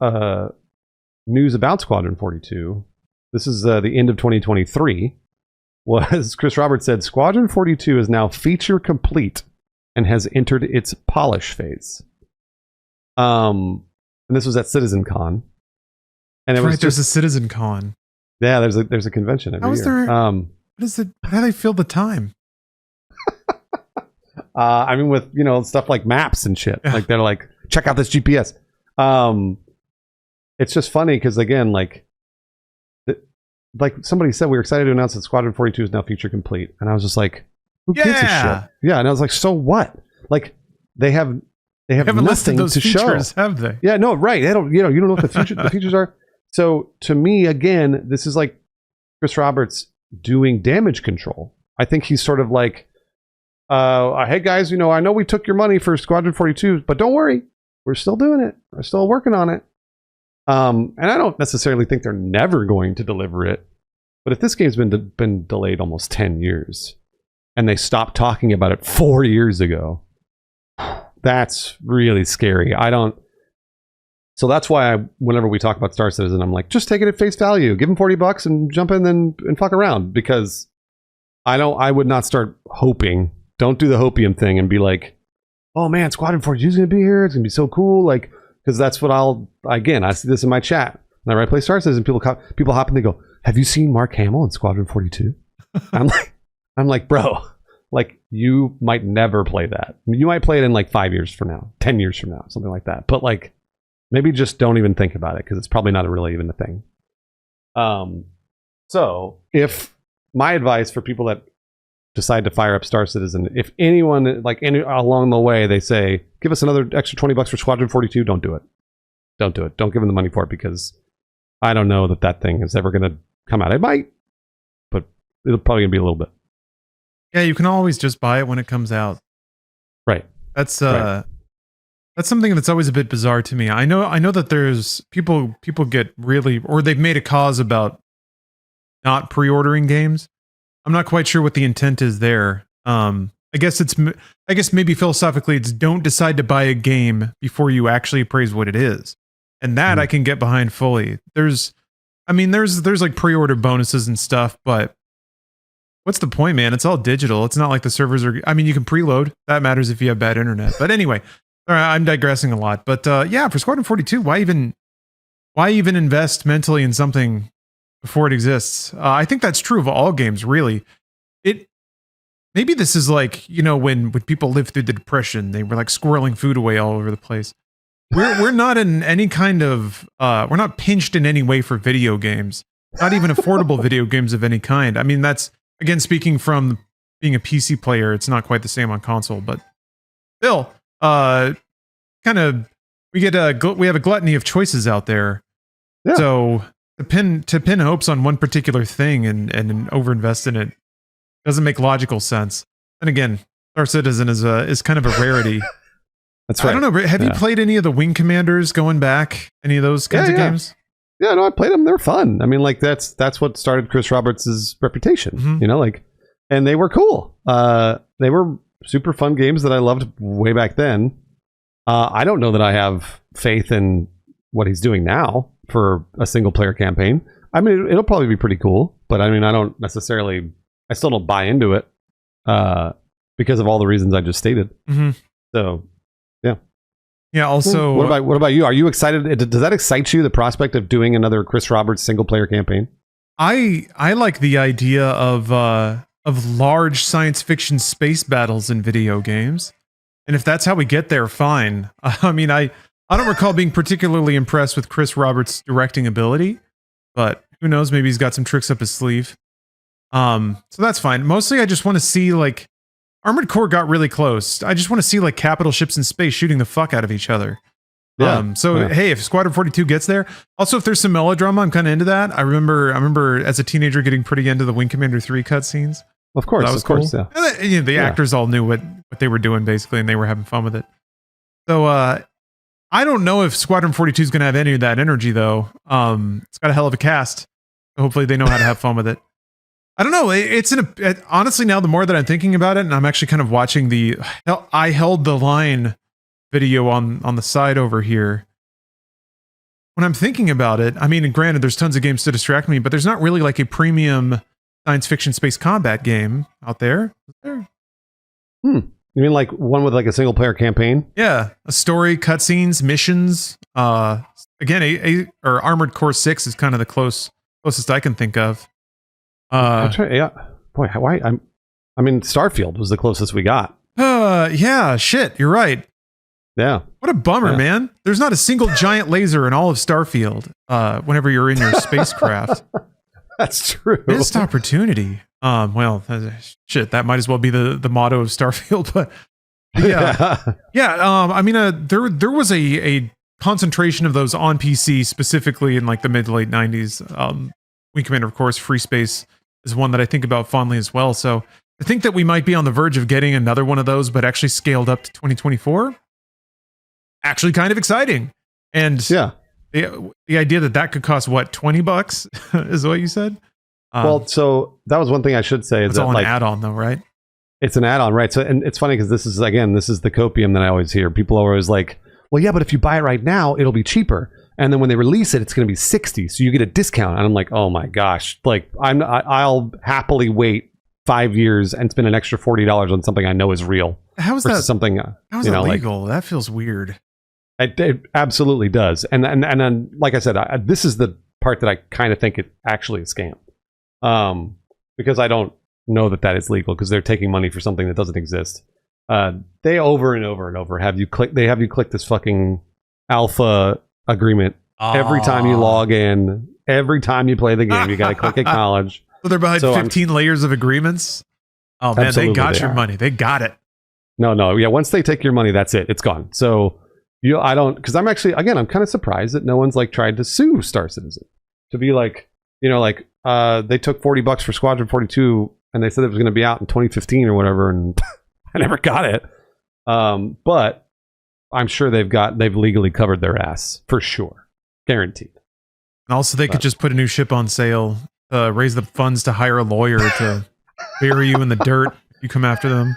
Speaker 3: news about Squadron 42. This is the end of 2023. Was Chris Roberts said Squadron 42 is now feature complete and has entered its polish phase. And this was at CitizenCon. And it was
Speaker 1: there's a CitizenCon.
Speaker 3: Yeah, there's a convention every year.
Speaker 1: How do they fill the time?
Speaker 3: I mean, with stuff like maps and shit. Yeah. Like they're like, check out this GPS. It's just funny because again, like somebody said, we were excited to announce that Squadron 42 is now feature complete, and I was just like, who gives a shit? Yeah, and I was like, so what? Like they have nothing
Speaker 1: those
Speaker 3: to
Speaker 1: features,
Speaker 3: show.
Speaker 1: Have they?
Speaker 3: Yeah, no, right. They don't. You don't know what the features are. So to me, again, this is like Chris Roberts doing damage control. I think he's sort of like, hey guys, I know we took your money for Squadron 42, but don't worry, we're still doing it. We're still working on it. And I don't necessarily think they're never going to deliver it. But if this game's been delayed almost 10 years, and they stopped talking about it 4 years ago, that's really scary. So that's why whenever we talk about Star Citizen, I'm like, just take it at face value. Give them $40 and jump in and fuck around, because I would not start hoping. Don't do the hopium thing and be like, oh man, Squadron 42 is going to be here. It's going to be so cool. Like, because that's what I see this in my chat. Whenever I play Star Citizen, people hop and they go, have you seen Mark Hamill in Squadron 42? I'm like, bro, like you might never play that. You might play it in like 5 years from now, 10 years from now, something like that. But like, maybe just don't even think about it, because it's probably not really even a thing. So if my advice for people that decide to fire up Star Citizen, if anyone along the way they say, give us another extra $20 for Squadron 42, don't do it. Don't do it. Don't give them the money for it, because I don't know that thing is ever going to come out. It might, but it'll probably gonna be a little bit.
Speaker 1: Yeah, you can always just buy it when it comes out.
Speaker 3: Right.
Speaker 1: That's something that's always a bit bizarre to me. I know that there's people get really, or they've made a cause about not pre-ordering games. I'm not quite sure what the intent is there. I guess maybe philosophically it's don't decide to buy a game before you actually appraise what it is. And that I can get behind fully. There's like pre-order bonuses and stuff, but what's the point, man? It's all digital. It's not like the servers are, you can preload. That matters if you have bad internet. But anyway, all right, I'm digressing a lot. But yeah, for Squadron 42, why even invest mentally in something before it exists? I think that's true of all games, really. Maybe this is like, when people lived through the Depression, they were like squirreling food away all over the place. We're not in any kind of we're not pinched in any way for video games. Not even affordable video games of any kind. I mean, that's again speaking from being a PC player, it's not quite the same on console, but still, we have a gluttony of choices out there. Yeah. So to pin hopes on one particular thing and overinvest in it doesn't make logical sense. And again, Star Citizen is kind of a rarity.
Speaker 3: That's right.
Speaker 1: I don't know. Have you played any of the Wing Commanders going back? Any of those kinds of games?
Speaker 3: Yeah, no, I played them. They're fun. I mean, like that's what started Chris Roberts' reputation. Mm-hmm. And they were cool. They were super fun games that I loved way back then. I don't know that I have faith in what he's doing now for a single player campaign. I mean, it'll probably be pretty cool, but I mean, I still don't buy into it because of all the reasons I just stated. Mm-hmm. So, yeah.
Speaker 1: Yeah. Also,
Speaker 3: what about you? Are you excited? Does that excite you? The prospect of doing another Chris Roberts single player campaign?
Speaker 1: I like the idea of large science fiction space battles in video games, and if that's how we get there, fine. I mean, I don't recall being particularly impressed with Chris Roberts' directing ability, but who knows? Maybe he's got some tricks up his sleeve. So that's fine. Mostly, I just want to see like Armored Core got really close. I just want to see like capital ships in space shooting the fuck out of each other. Yeah. Hey, if Squadron 42 gets there, also if there's some melodrama, I'm kind of into that. I remember as a teenager getting pretty into the Wing Commander 3 cutscenes.
Speaker 3: Of course,
Speaker 1: that was cool.
Speaker 3: Yeah.
Speaker 1: And the actors all knew what they were doing basically, and they were having fun with it. So I don't know if Squadron 42 is going to have any of that energy though. It's got a hell of a cast. So hopefully they know how to have fun with it. I don't know. Honestly, now the more that I'm thinking about it, and I'm actually kind of watching the I Held the Line video on the side over here. When I'm thinking about it, I mean, granted, there's tons of games to distract me, but there's not really like a premium science fiction space combat game out there. Is there?
Speaker 3: You mean like one with like a single player campaign?
Speaker 1: Yeah, a story, cutscenes, missions. Again, Armored Core 6 is kind of the closest I can think of.
Speaker 3: Yeah. Boy, why? I mean, Starfield was the closest we got.
Speaker 1: Yeah. Shit, you're right.
Speaker 3: Yeah.
Speaker 1: What a bummer, man. There's not a single giant laser in all of Starfield. Whenever you're in your spacecraft.
Speaker 3: That's true.
Speaker 1: Missed opportunity. Well, shit, that might as well be the motto of Starfield. But yeah. I mean, there was a concentration of those on PC specifically in like the mid to late 90s. Wing Commander, of course, Free Space is one that I think about fondly as well. So I think that we might be on the verge of getting another one of those, but actually scaled up to 2024. Actually kind of exciting. And
Speaker 3: yeah,
Speaker 1: the idea that could cost what, $20 is what you said?
Speaker 3: Well, so that was one thing I should say. Is
Speaker 1: it's
Speaker 3: that
Speaker 1: all an
Speaker 3: like
Speaker 1: add-on though, right?
Speaker 3: It's an add-on, right? So, and it's funny because this is the copium that I always hear. People are always like, well, yeah, but if you buy it right now, it'll be cheaper. And then when they release it, it's going to be 60, so you get a discount. And I'm like, oh my gosh, like I'll happily wait 5 years and spend an extra $40 on something I know is real.
Speaker 1: How is that
Speaker 3: something?
Speaker 1: How is that legal? That feels weird.
Speaker 3: It absolutely does. And then, like I said, this is the part that I kind of think it actually is scam, because I don't know that is legal because they're taking money for something that doesn't exist. They over and over and over have you click this fucking alpha agreement every time you log in, every time you play the game. You got to click acknowledge.
Speaker 1: So they're behind 15 layers of agreements. Oh man, they got your money. They got it.
Speaker 3: No, yeah. Once they take your money, that's it. It's gone. So because I'm actually, again, I'm kind of surprised that no one's like tried to sue Star Citizen to be like, they took $40 for Squadron 42 and they said it was going to be out in 2015 or whatever, and I never got it. But I'm sure they've legally covered their ass for sure, guaranteed.
Speaker 1: And also, they could just put a new ship on sale raise the funds to hire a lawyer to bury you in the dirt. You come after them.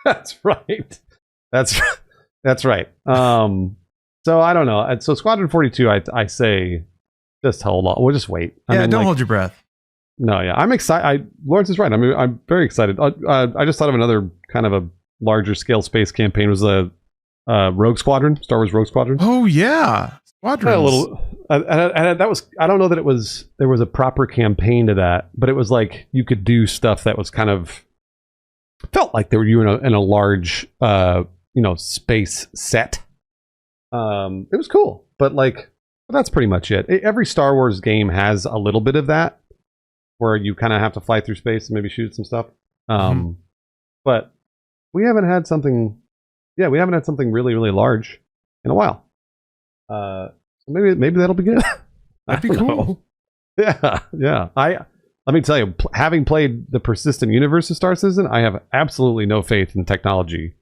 Speaker 3: That's right. That's right. So I don't know. And so Squadron 42, I say, just hold on. We'll just wait. I mean,
Speaker 1: don't hold your breath.
Speaker 3: No, yeah, I'm excited. Lawrence is right. I mean, I'm very excited. I just thought of another kind of a larger scale space campaign. Was the Rogue Squadron, Star Wars Rogue Squadron.
Speaker 1: Oh yeah, Squadron.
Speaker 3: A little, and that was. I don't know that it was. There was a proper campaign to that, but it was like you could do stuff that was kind of felt like they were in a large, space set. It was cool, but that's pretty much it. Every Star Wars game has a little bit of that, where you kind of have to fly through space and maybe shoot some stuff. But we haven't had something. Yeah, we haven't had something really, really large in a while. So maybe that'll be good.
Speaker 1: That'd be cool.
Speaker 3: Yeah. Let me tell you, having played the persistent universe of Star Citizen, I have absolutely no faith in technology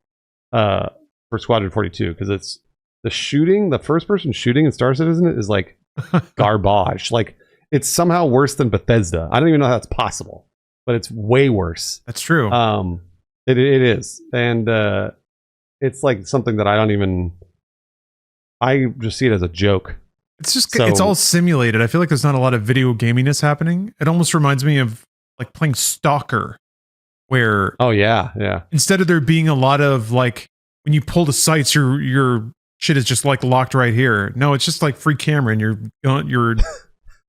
Speaker 3: for Squadron 42 because it's the first-person shooting in Star Citizen is like garbage. Like it's somehow worse than Bethesda. I don't even know how that's possible, but it's way worse.
Speaker 1: That's true.
Speaker 3: It is, and it's like something that I just see it as a joke.
Speaker 1: It's just it's all simulated. I feel like there's not a lot of video gaminess happening. It almost reminds me of like playing Stalker, where instead of there being a lot of like when you pull the sights, your shit is just like locked right here. No, it's just like free camera, and your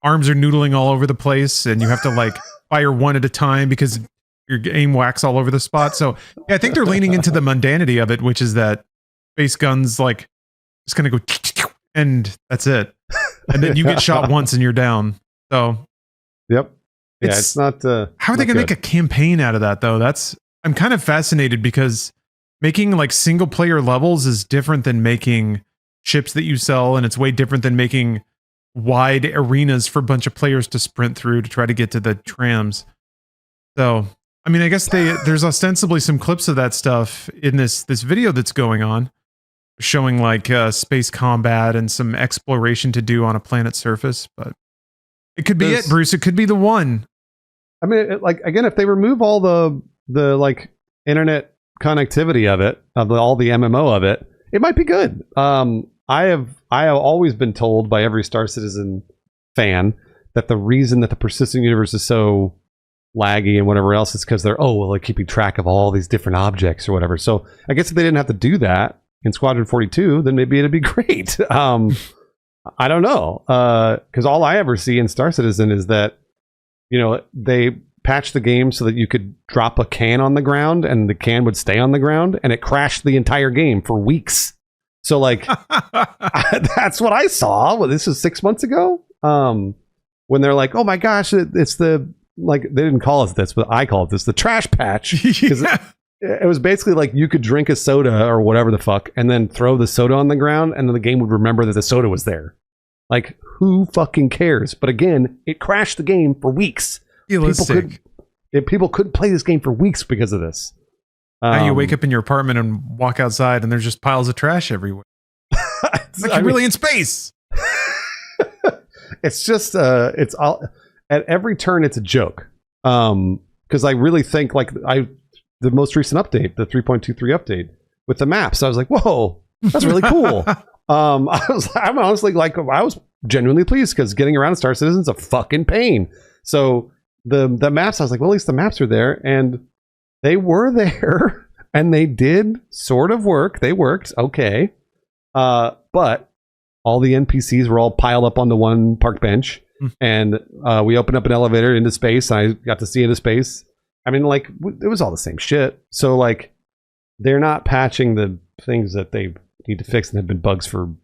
Speaker 1: arms are noodling all over the place, and you have to like fire one at a time because your aim whacks all over the spot. So yeah, I think they're leaning into the mundanity of it, which is that space guns like just gonna go and that's it, and then you get shot once and you're down. So
Speaker 3: yep, yeah, it's not.
Speaker 1: How are they gonna make a campaign out of that though? I'm kind of fascinated because making like single player levels is different than making ships that you sell, and it's way different than making wide arenas for a bunch of players to sprint through to try to get to the trams. So I mean, I guess there's ostensibly some clips of that stuff in this video that's going on, showing like space combat and some exploration to do on a planet's surface. But it could be it, Bruce. It could be the one.
Speaker 3: I mean, again, if they remove all the like internet connectivity of it, all the MMO of it, it might be good. I have always been told by every Star Citizen fan that the reason that the persistent universe is so laggy and whatever else is because they're keeping track of all these different objects or whatever. So I guess if they didn't have to do that in Squadron 42, then maybe it'd be great. I don't know, because all I ever see in Star Citizen is that they patched the game so that you could drop a can on the ground and the can would stay on the ground, and it crashed the entire game for weeks. So like that's what I saw. Well, this was 6 months ago, when they're like, oh my gosh, it's the, like, they didn't call it this, but I call it this, the trash patch.
Speaker 1: Yeah.
Speaker 3: It was basically like you could drink a soda or whatever the fuck and then throw the soda on the ground, and then the game would remember that the soda was there. Like, who fucking cares? But again, it crashed the game for weeks. People couldn't play this game for weeks because of this.
Speaker 1: Now you wake up in your apartment and walk outside and there's just piles of trash everywhere. Like you're really in space.
Speaker 3: It's just it's all at every turn it's a joke. Because I really think like the most recent update, the 3.23 update with the maps, I was like, whoa, that's really cool. I'm honestly like, I was genuinely pleased because getting around Star Citizen's a fucking pain. So the maps, I was like, well, at least the maps are there, and they were there, and they did sort of work. They worked okay, but all the NPCs were all piled up on the one park bench, and we opened up an elevator into space. And I got to see into space. I mean, like, it was all the same shit. So, like, they're not patching the things that they need to fix and have been bugs for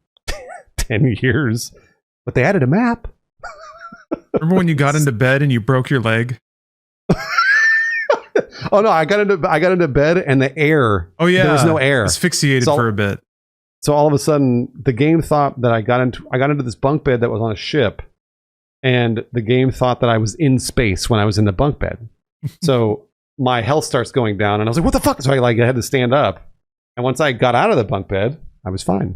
Speaker 3: 10 years. But they added a map.
Speaker 1: Remember when you got into bed and you broke your leg?
Speaker 3: Oh no, I got into bed and the air.
Speaker 1: Oh yeah,
Speaker 3: there was no air.
Speaker 1: Asphyxiated for a bit.
Speaker 3: So all of a sudden, the game thought that I got into this bunk bed that was on a ship, and the game thought that I was in space when I was in the bunk bed. So my health starts going down, and I was like, "What the fuck?" So I had to stand up, and once I got out of the bunk bed, I was fine.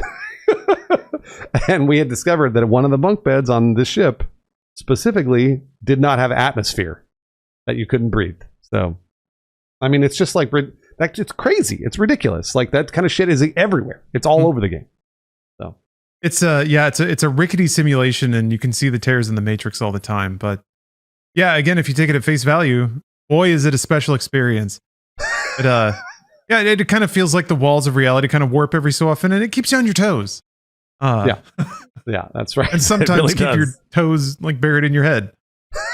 Speaker 3: And we had discovered that one of the bunk beds on this ship specifically did not have atmosphere that you couldn't breathe. So, I mean, it's just like it's crazy. It's ridiculous. Like that kind of shit is everywhere. It's all over the game. So
Speaker 1: it's a rickety simulation, and you can see the tears in the matrix all the time. But yeah, again, if you take it at face value, boy, is it a special experience. Yeah, it kind of feels like the walls of reality kind of warp every so often, and it keeps you on your toes.
Speaker 3: Yeah, that's right.
Speaker 1: And sometimes really keep your toes like buried in your head,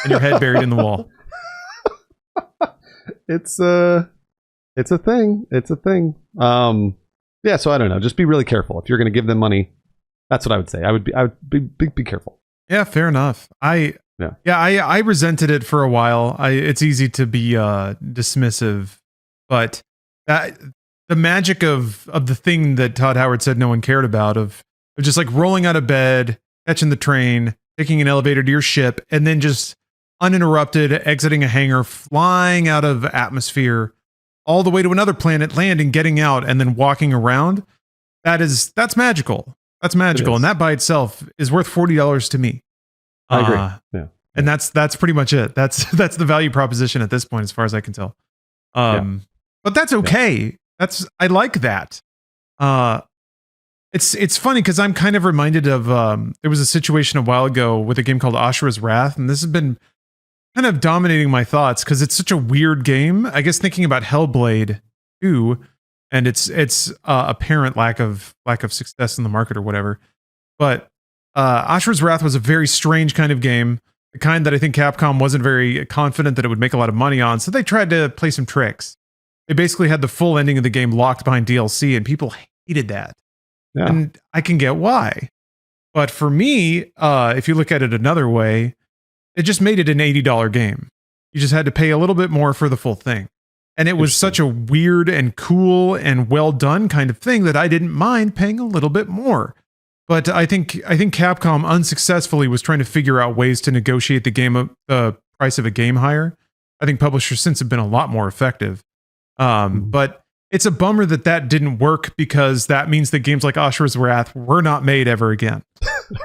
Speaker 1: and your head buried in the wall.
Speaker 3: It's a thing. It's a thing. Yeah. So I don't know. Just be really careful if you're going to give them money. That's what I would say. I would be careful.
Speaker 1: Yeah, fair enough. I resented it for a while. It's easy to be dismissive, but the magic of the thing that Todd Howard said no one cared about of just like rolling out of bed, catching the train, taking an elevator to your ship, and then just uninterrupted exiting a hangar, flying out of atmosphere all the way to another planet, landing, getting out, and then walking around. That's magical. That's magical, and that by itself is worth $40 to me.
Speaker 3: I agree. Yeah,
Speaker 1: and that's pretty much it. That's the value proposition at this point, as far as I can tell. But that's okay. I like that. It's funny because I'm kind of reminded of there was a situation a while ago with a game called Ashura's Wrath, and this has been kind of dominating my thoughts because it's such a weird game. I guess thinking about Hellblade 2 and its apparent lack of success in the market or whatever. But Ashura's Wrath was a very strange kind of game, the kind that I think Capcom wasn't very confident that it would make a lot of money on, so they tried to play some tricks. They basically had the full ending of the game locked behind DLC, and people hated that. Yeah. And I can get why. But for me, if you look at it another way, it just made it an $80 game. You just had to pay a little bit more for the full thing. And it was such a weird and cool and well done kind of thing that I didn't mind paying a little bit more. But I think Capcom unsuccessfully was trying to figure out ways to negotiate the price of a game higher. I think publishers since have been a lot more effective. But it's a bummer that didn't work, because that means that games like Ashura's Wrath were not made ever again.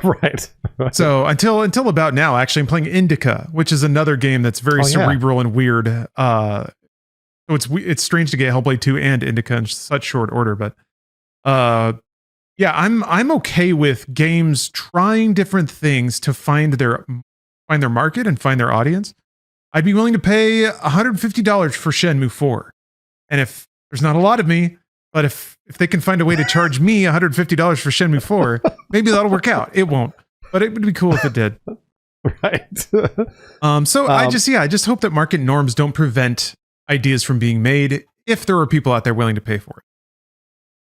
Speaker 3: Right.
Speaker 1: So until about now, actually, I'm playing Indica, which is another game that's very cerebral and weird. So it's strange to get Hellblade 2 and Indica in such short order, but yeah, I'm okay with games trying different things to find their market and find their audience. I'd be willing to pay $150 for Shenmue 4. And if there's not a lot of me, but if they can find a way to charge me $150 for Shenmue 4, maybe that'll work out. It won't, but it would be cool if it did.
Speaker 3: Right.
Speaker 1: I just hope that market norms don't prevent ideas from being made if there are people out there willing to pay for it.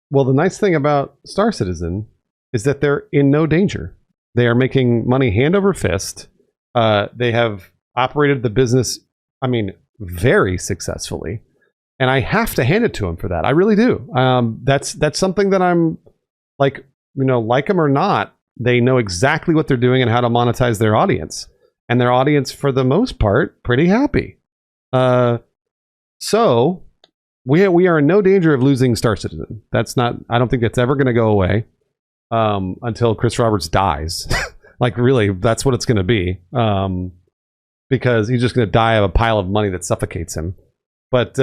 Speaker 3: Well, the nice thing about Star Citizen is that they're in no danger. They are making money hand over fist. They have operated the business, very successfully. And I have to hand it to them for that. I really do. That's something that I'm like them or not, they know exactly what they're doing and how to monetize their audience. And their audience, for the most part, pretty happy. So we are in no danger of losing Star Citizen. I don't think that's ever going to go away until Chris Roberts dies. Like, really, that's what it's going to be. Because he's just going to die of a pile of money that suffocates him. But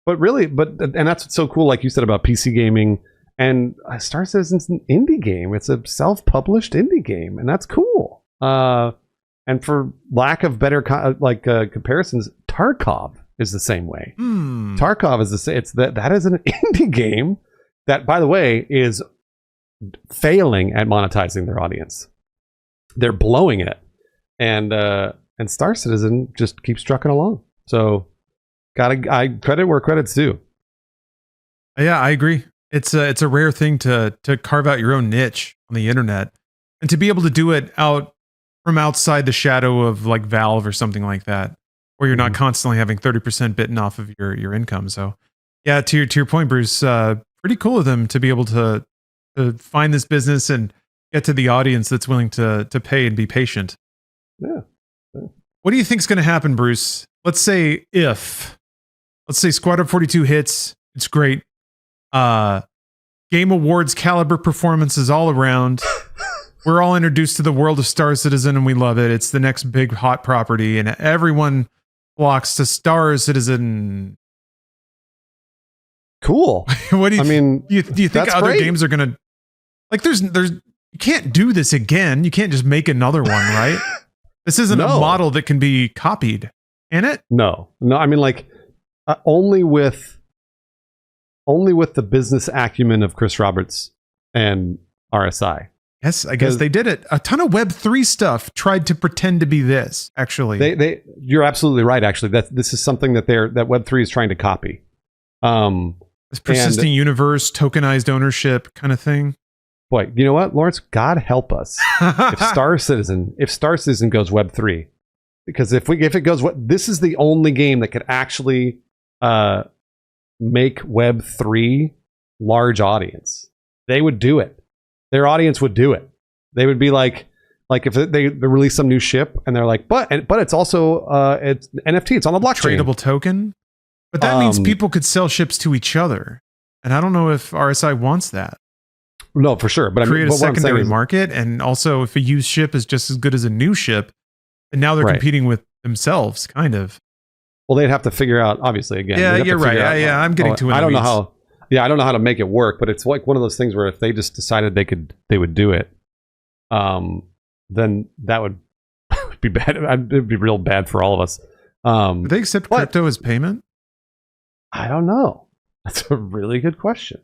Speaker 3: really, and that's what's so cool, like you said about PC gaming. And Star Citizen's an indie game. It's a self-published indie game, and that's cool. And for lack of better comparisons, Tarkov is the same way. Tarkov is that is an indie game that, by the way, is failing at monetizing their audience. They're blowing it, and Star Citizen just keeps trucking along. So, I credit where credit's due.
Speaker 1: Yeah, I agree. It's a rare thing to carve out your own niche on the internet, and to be able to do it out from outside the shadow of like Valve or something like that, where you're not constantly having 30% bitten off of your income. So, yeah, to your point, Bruce, pretty cool of them to be able to find this business and get to the audience that's willing to pay and be patient.
Speaker 3: Yeah.
Speaker 1: What do you think is going to happen, Bruce? Let's say Squadron 42 hits. It's great. Game Awards caliber performances all around. we're all introduced to the world of Star Citizen and we love it. It's the next big hot property, and everyone flocks to Star Citizen.
Speaker 3: Cool.
Speaker 1: What do you?
Speaker 3: I mean,
Speaker 1: do you think other games are gonna like? There's you can't do this again. You can't just make another one, right? This isn't a model that can be copied, can it?
Speaker 3: No. I mean, like only with the business acumen of Chris Roberts and RSI.
Speaker 1: Yes, I guess they did it. A ton of Web3 stuff tried to pretend to be this. Actually,
Speaker 3: you're absolutely right. Actually, this is something that Web3 is trying to copy.
Speaker 1: This persisting universe, tokenized ownership kind of thing.
Speaker 3: Boy, you know what, Lawrence? God help us if Star Citizen goes Web3, because if it goes, this is the only game that could actually make Web3 large audience. They would do it. Their audience would do it. They would be like if they release some new ship and they're like, but it's also it's NFT. It's on the blockchain.
Speaker 1: Tradable token. But that means people could sell ships to each other, and I don't know if RSI wants that.
Speaker 3: No, for sure. But
Speaker 1: create a secondary market, and also if a used ship is just as good as a new ship, and now they're competing with themselves, kind of.
Speaker 3: Well, they'd have to figure out, obviously, again.
Speaker 1: Yeah, you're right. I'm getting to it.
Speaker 3: I don't know how. Yeah, I don't know how to make it work, but it's like one of those things where if they just decided they would do it, then that would be bad. It'd be real bad for all of us.
Speaker 1: Do they accept crypto as payment?
Speaker 3: I don't know. That's a really good question.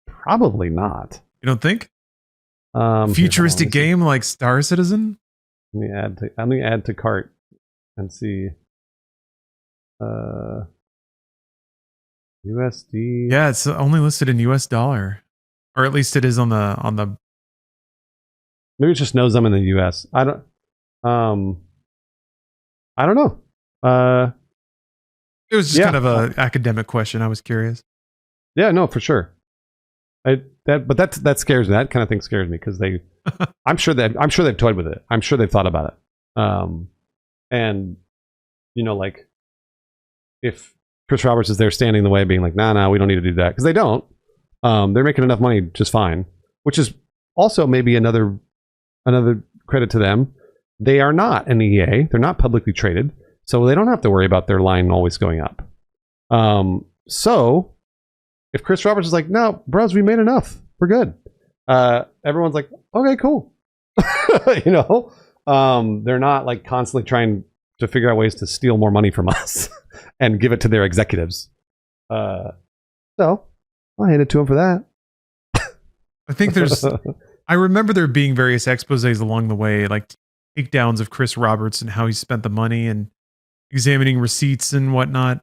Speaker 3: Probably not.
Speaker 1: You don't think? Futuristic game like Star Citizen?
Speaker 3: Let me add to cart and see. USD.
Speaker 1: Yeah, it's only listed in US dollar, or at least it is on the.
Speaker 3: Maybe it just knows I'm in the US. I don't know.
Speaker 1: It was just kind of a academic question. I was curious.
Speaker 3: Yeah, no, for sure. That scares me. That kind of thing scares me because I'm sure they've toyed with it. I'm sure they've thought about it. And you know, like if Chris Roberts is there standing in the way, being like, nah, we don't need to do that, because they don't. They're making enough money just fine, which is also maybe another credit to them. They are not an EA. They're not publicly traded, so they don't have to worry about their line always going up. So if Chris Roberts is like, no, bros, we made enough, we're good. Everyone's like, okay, cool. You know, they're not like constantly trying to figure out ways to steal more money from us and give it to their executives. So I'll hand it to them for that.
Speaker 1: I think I remember there being various exposés along the way, like takedowns of Chris Roberts and how he spent the money and examining receipts and whatnot.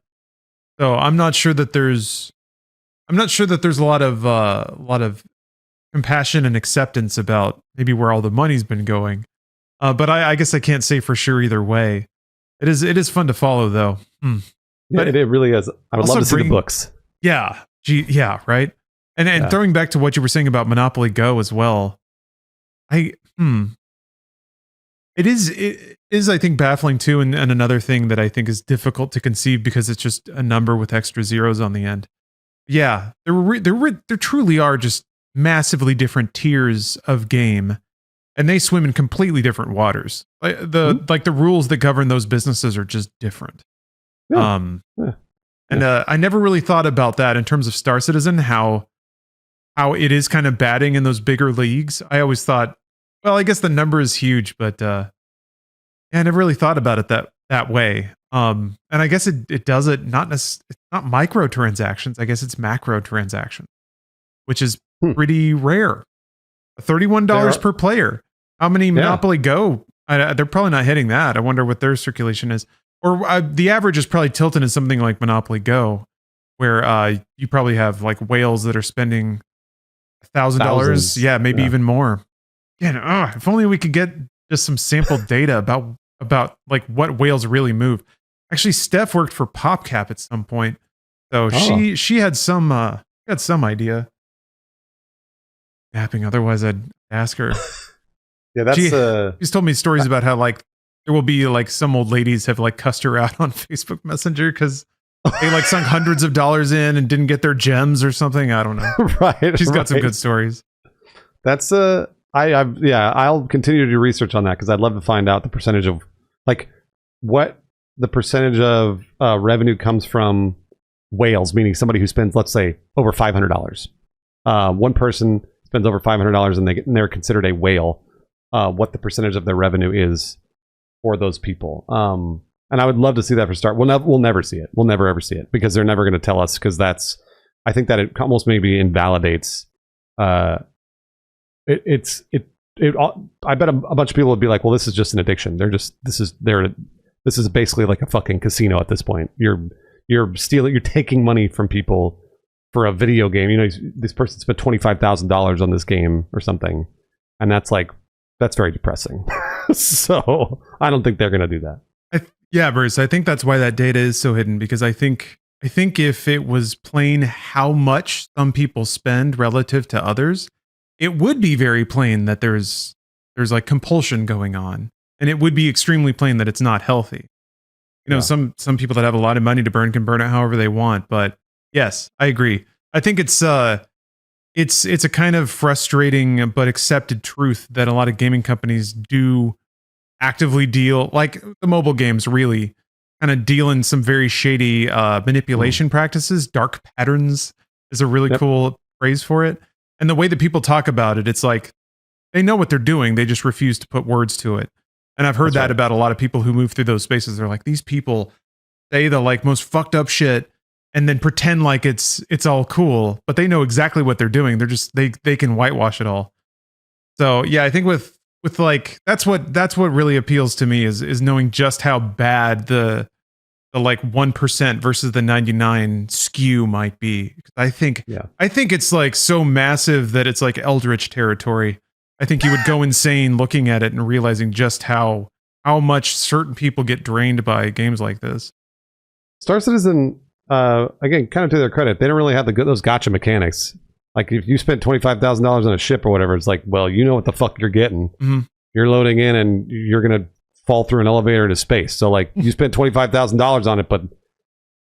Speaker 1: So I'm not sure that there's a lot of compassion and acceptance about maybe where all the money's been going. But I guess I can't say for sure either way. It is fun to follow though.
Speaker 3: Yeah, but it really is. I would love to see the books.
Speaker 1: Yeah. Yeah, right. And throwing back to what you were saying about Monopoly Go as well. It is I think baffling too, and another thing that I think is difficult to conceive because it's just a number with extra zeros on the end. Yeah, there truly are just massively different tiers of game, and they swim in completely different waters. The rules that govern those businesses are just different. Yeah. I never really thought about that in terms of Star Citizen, how it is kind of batting in those bigger leagues. I always thought, well, I guess the number is huge, but I never really thought about it that way. And I guess it does it it's not microtransactions. I guess it's macro transactions, which is pretty rare. $31 per player. How many Monopoly Go? They're probably not hitting that. I wonder what their circulation is. Or the average is probably tilted in something like Monopoly Go, where you probably have like whales that are spending $1,000. Yeah, maybe even more. Yeah, if only we could get just some sample data about like what whales really move. Actually, Steph worked for PopCap at some point, so she had some idea. Mapping. Otherwise, I'd ask her.
Speaker 3: Yeah, that's
Speaker 1: she's told me stories about how like there will be like some old ladies have like cussed her out on Facebook Messenger because they like sunk hundreds of dollars in and didn't get their gems or something. I don't know.
Speaker 3: Right.
Speaker 1: She's got some good stories.
Speaker 3: That's I'll continue to do research on that because I'd love to find out the percentage of like what the percentage of revenue comes from whales, meaning somebody who spends, let's say, over $500. One person spends over $500 and they're considered a whale. What the percentage of their revenue is for those people. And I would love to see that for start. We'll never see it. We'll never ever see it because they're never going to tell us because I think that it almost maybe invalidates. I bet a bunch of people would be like, well, this is just an addiction. This is basically like a fucking casino at this point. You're stealing, you're taking money from people for a video game. You know, this person spent $25,000 on this game or something. And that's very depressing. So I don't think they're going to do that.
Speaker 1: Yeah, Bruce, I think that's why that data is so hidden, because I think if it was plain how much some people spend relative to others, it would be very plain that there's like compulsion going on, and it would be extremely plain that it's not healthy. You know, some people that have a lot of money to burn can burn it however they want, but yes, I agree. I think it's a kind of frustrating but accepted truth that a lot of gaming companies do actively deal, like the mobile games really kind of deal in some very shady manipulation practices. Dark patterns is a really cool phrase for it. And the way that people talk about it, it's like they know what they're doing. They just refuse to put words to it. And I've heard that about a lot of people who move through those spaces. They're like, these people say the like most fucked up shit and then pretend like it's all cool, but they know exactly what they're doing. They're just, they can whitewash it all. So yeah, I think with like, that's what really appeals to me is knowing just how bad the like 1% versus the 99 skew might be. I think it's like so massive that it's like eldritch territory. I think you would go insane looking at it and realizing just how much certain people get drained by games like this.
Speaker 3: Star Citizen, again, kind of to their credit, they don't really have those gotcha mechanics. Like if you spent $25,000 on a ship or whatever, it's like, well, you know what the fuck you're getting. Mm-hmm. You're loading in and you're going to fall through an elevator into space. So like you spent $25,000 on it, but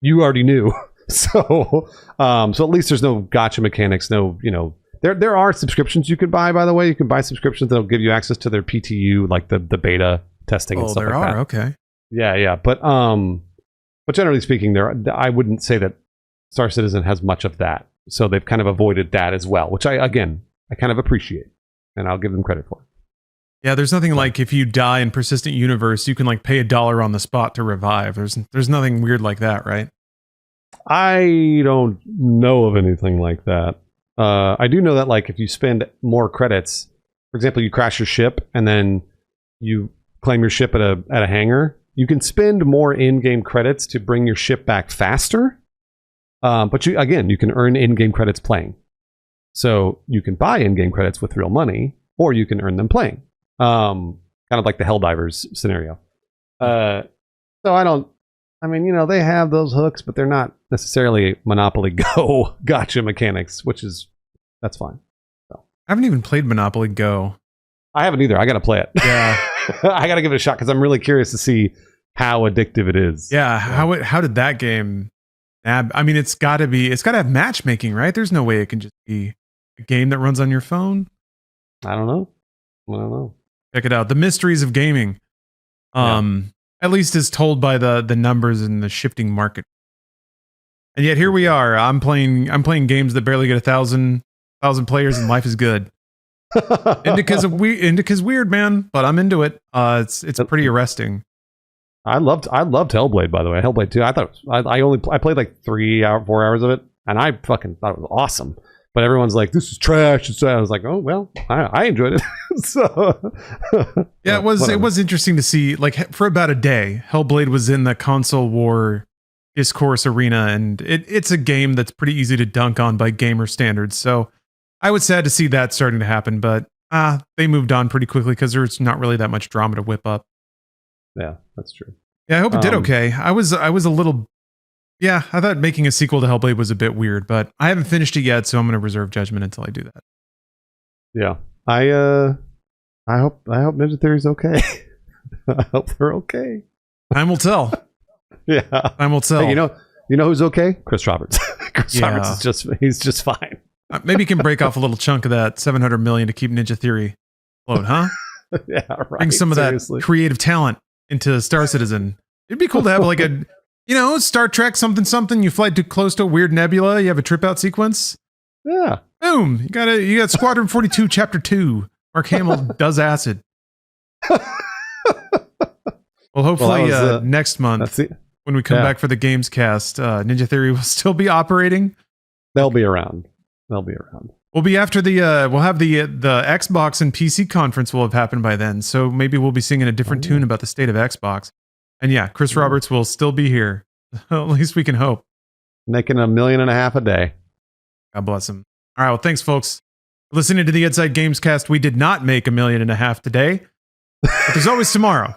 Speaker 3: you already knew. So at least there's no gotcha mechanics. No, you know, there are subscriptions you can buy, by the way. You can buy subscriptions that'll give you access to their PTU, like the beta testing and stuff like that. Oh, there are? Okay. Yeah. But generally speaking, I wouldn't say that Star Citizen has much of that. So they've kind of avoided that as well, which I kind of appreciate, and I'll give them credit for.
Speaker 1: Yeah, there's nothing like if you die in Persistent Universe, you can like pay $1 on the spot to revive. There's nothing weird like that, right?
Speaker 3: I don't know of anything like that. I do know that like if you spend more credits, for example, you crash your ship and then you claim your ship at a hangar, you can spend more in-game credits to bring your ship back faster. But you can earn in-game credits playing. So you can buy in-game credits with real money, or you can earn them playing. Kind of like the Helldivers scenario. So they have those hooks, but they're not necessarily Monopoly Go gotcha mechanics, that's fine. So.
Speaker 1: I haven't even played Monopoly Go.
Speaker 3: I haven't either. I got to play it.
Speaker 1: Yeah.
Speaker 3: I got to give it a shot because I'm really curious to see how addictive it is.
Speaker 1: Yeah. How did that game... I mean, it's got to have matchmaking, right? There's no way it can just be a game that runs on your phone.
Speaker 3: I don't know.
Speaker 1: Check it out. The mysteries of gaming. At least as told by the numbers in the shifting market. And yet here we are. I'm playing games that barely get 1,000 players, and life is good. Indica's weird, man, but I'm into it. It's pretty arresting.
Speaker 3: I loved Hellblade, by the way. Hellblade 2. I thought I played like 4 hours of it, and I fucking thought it was awesome. But everyone's like, "This is trash." And so I was like, "Oh well, I enjoyed it." So
Speaker 1: yeah, it was interesting to see. Like for about a day, Hellblade was in the console war discourse arena, and it's a game that's pretty easy to dunk on by gamer standards. So I was sad to see that starting to happen, but they moved on pretty quickly because there's not really that much drama to whip up.
Speaker 3: Yeah, that's true.
Speaker 1: Yeah, I hope it did okay. I was a little... Yeah, I thought making a sequel to Hellblade was a bit weird, but I haven't finished it yet, so I'm going to reserve judgment until I do that.
Speaker 3: Yeah. I hope Ninja Theory's okay. I hope they're okay.
Speaker 1: Time will tell.
Speaker 3: Yeah.
Speaker 1: Time will tell.
Speaker 3: Hey, you know who's okay? Chris Roberts. Chris Roberts he's just fine.
Speaker 1: Maybe he can break off a little chunk of that $700 million to keep Ninja Theory Float, huh?
Speaker 3: Yeah, right.
Speaker 1: Bring some of
Speaker 3: seriously.
Speaker 1: that creative talent into Star Citizen. It'd be cool to have like a, Star Trek something something. You fly too close to a weird nebula. You have a trip out sequence.
Speaker 3: Yeah.
Speaker 1: Boom. You got Squadron 42 Chapter 2. Mark Hamill does acid. Well, hopefully next month when we come back for the Gamescast, Ninja Theory will still be operating.
Speaker 3: They'll be around.
Speaker 1: We'll be after we'll have the Xbox and PC conference will have happened by then. So maybe we'll be singing a different tune about the state of Xbox. And yeah, Chris Roberts will still be here. At least we can hope.
Speaker 3: Making $1.5 million a day.
Speaker 1: God bless him. All right. Well, thanks, folks. Listening to the Inside Gamescast, we did not make $1.5 million today. But there's always tomorrow.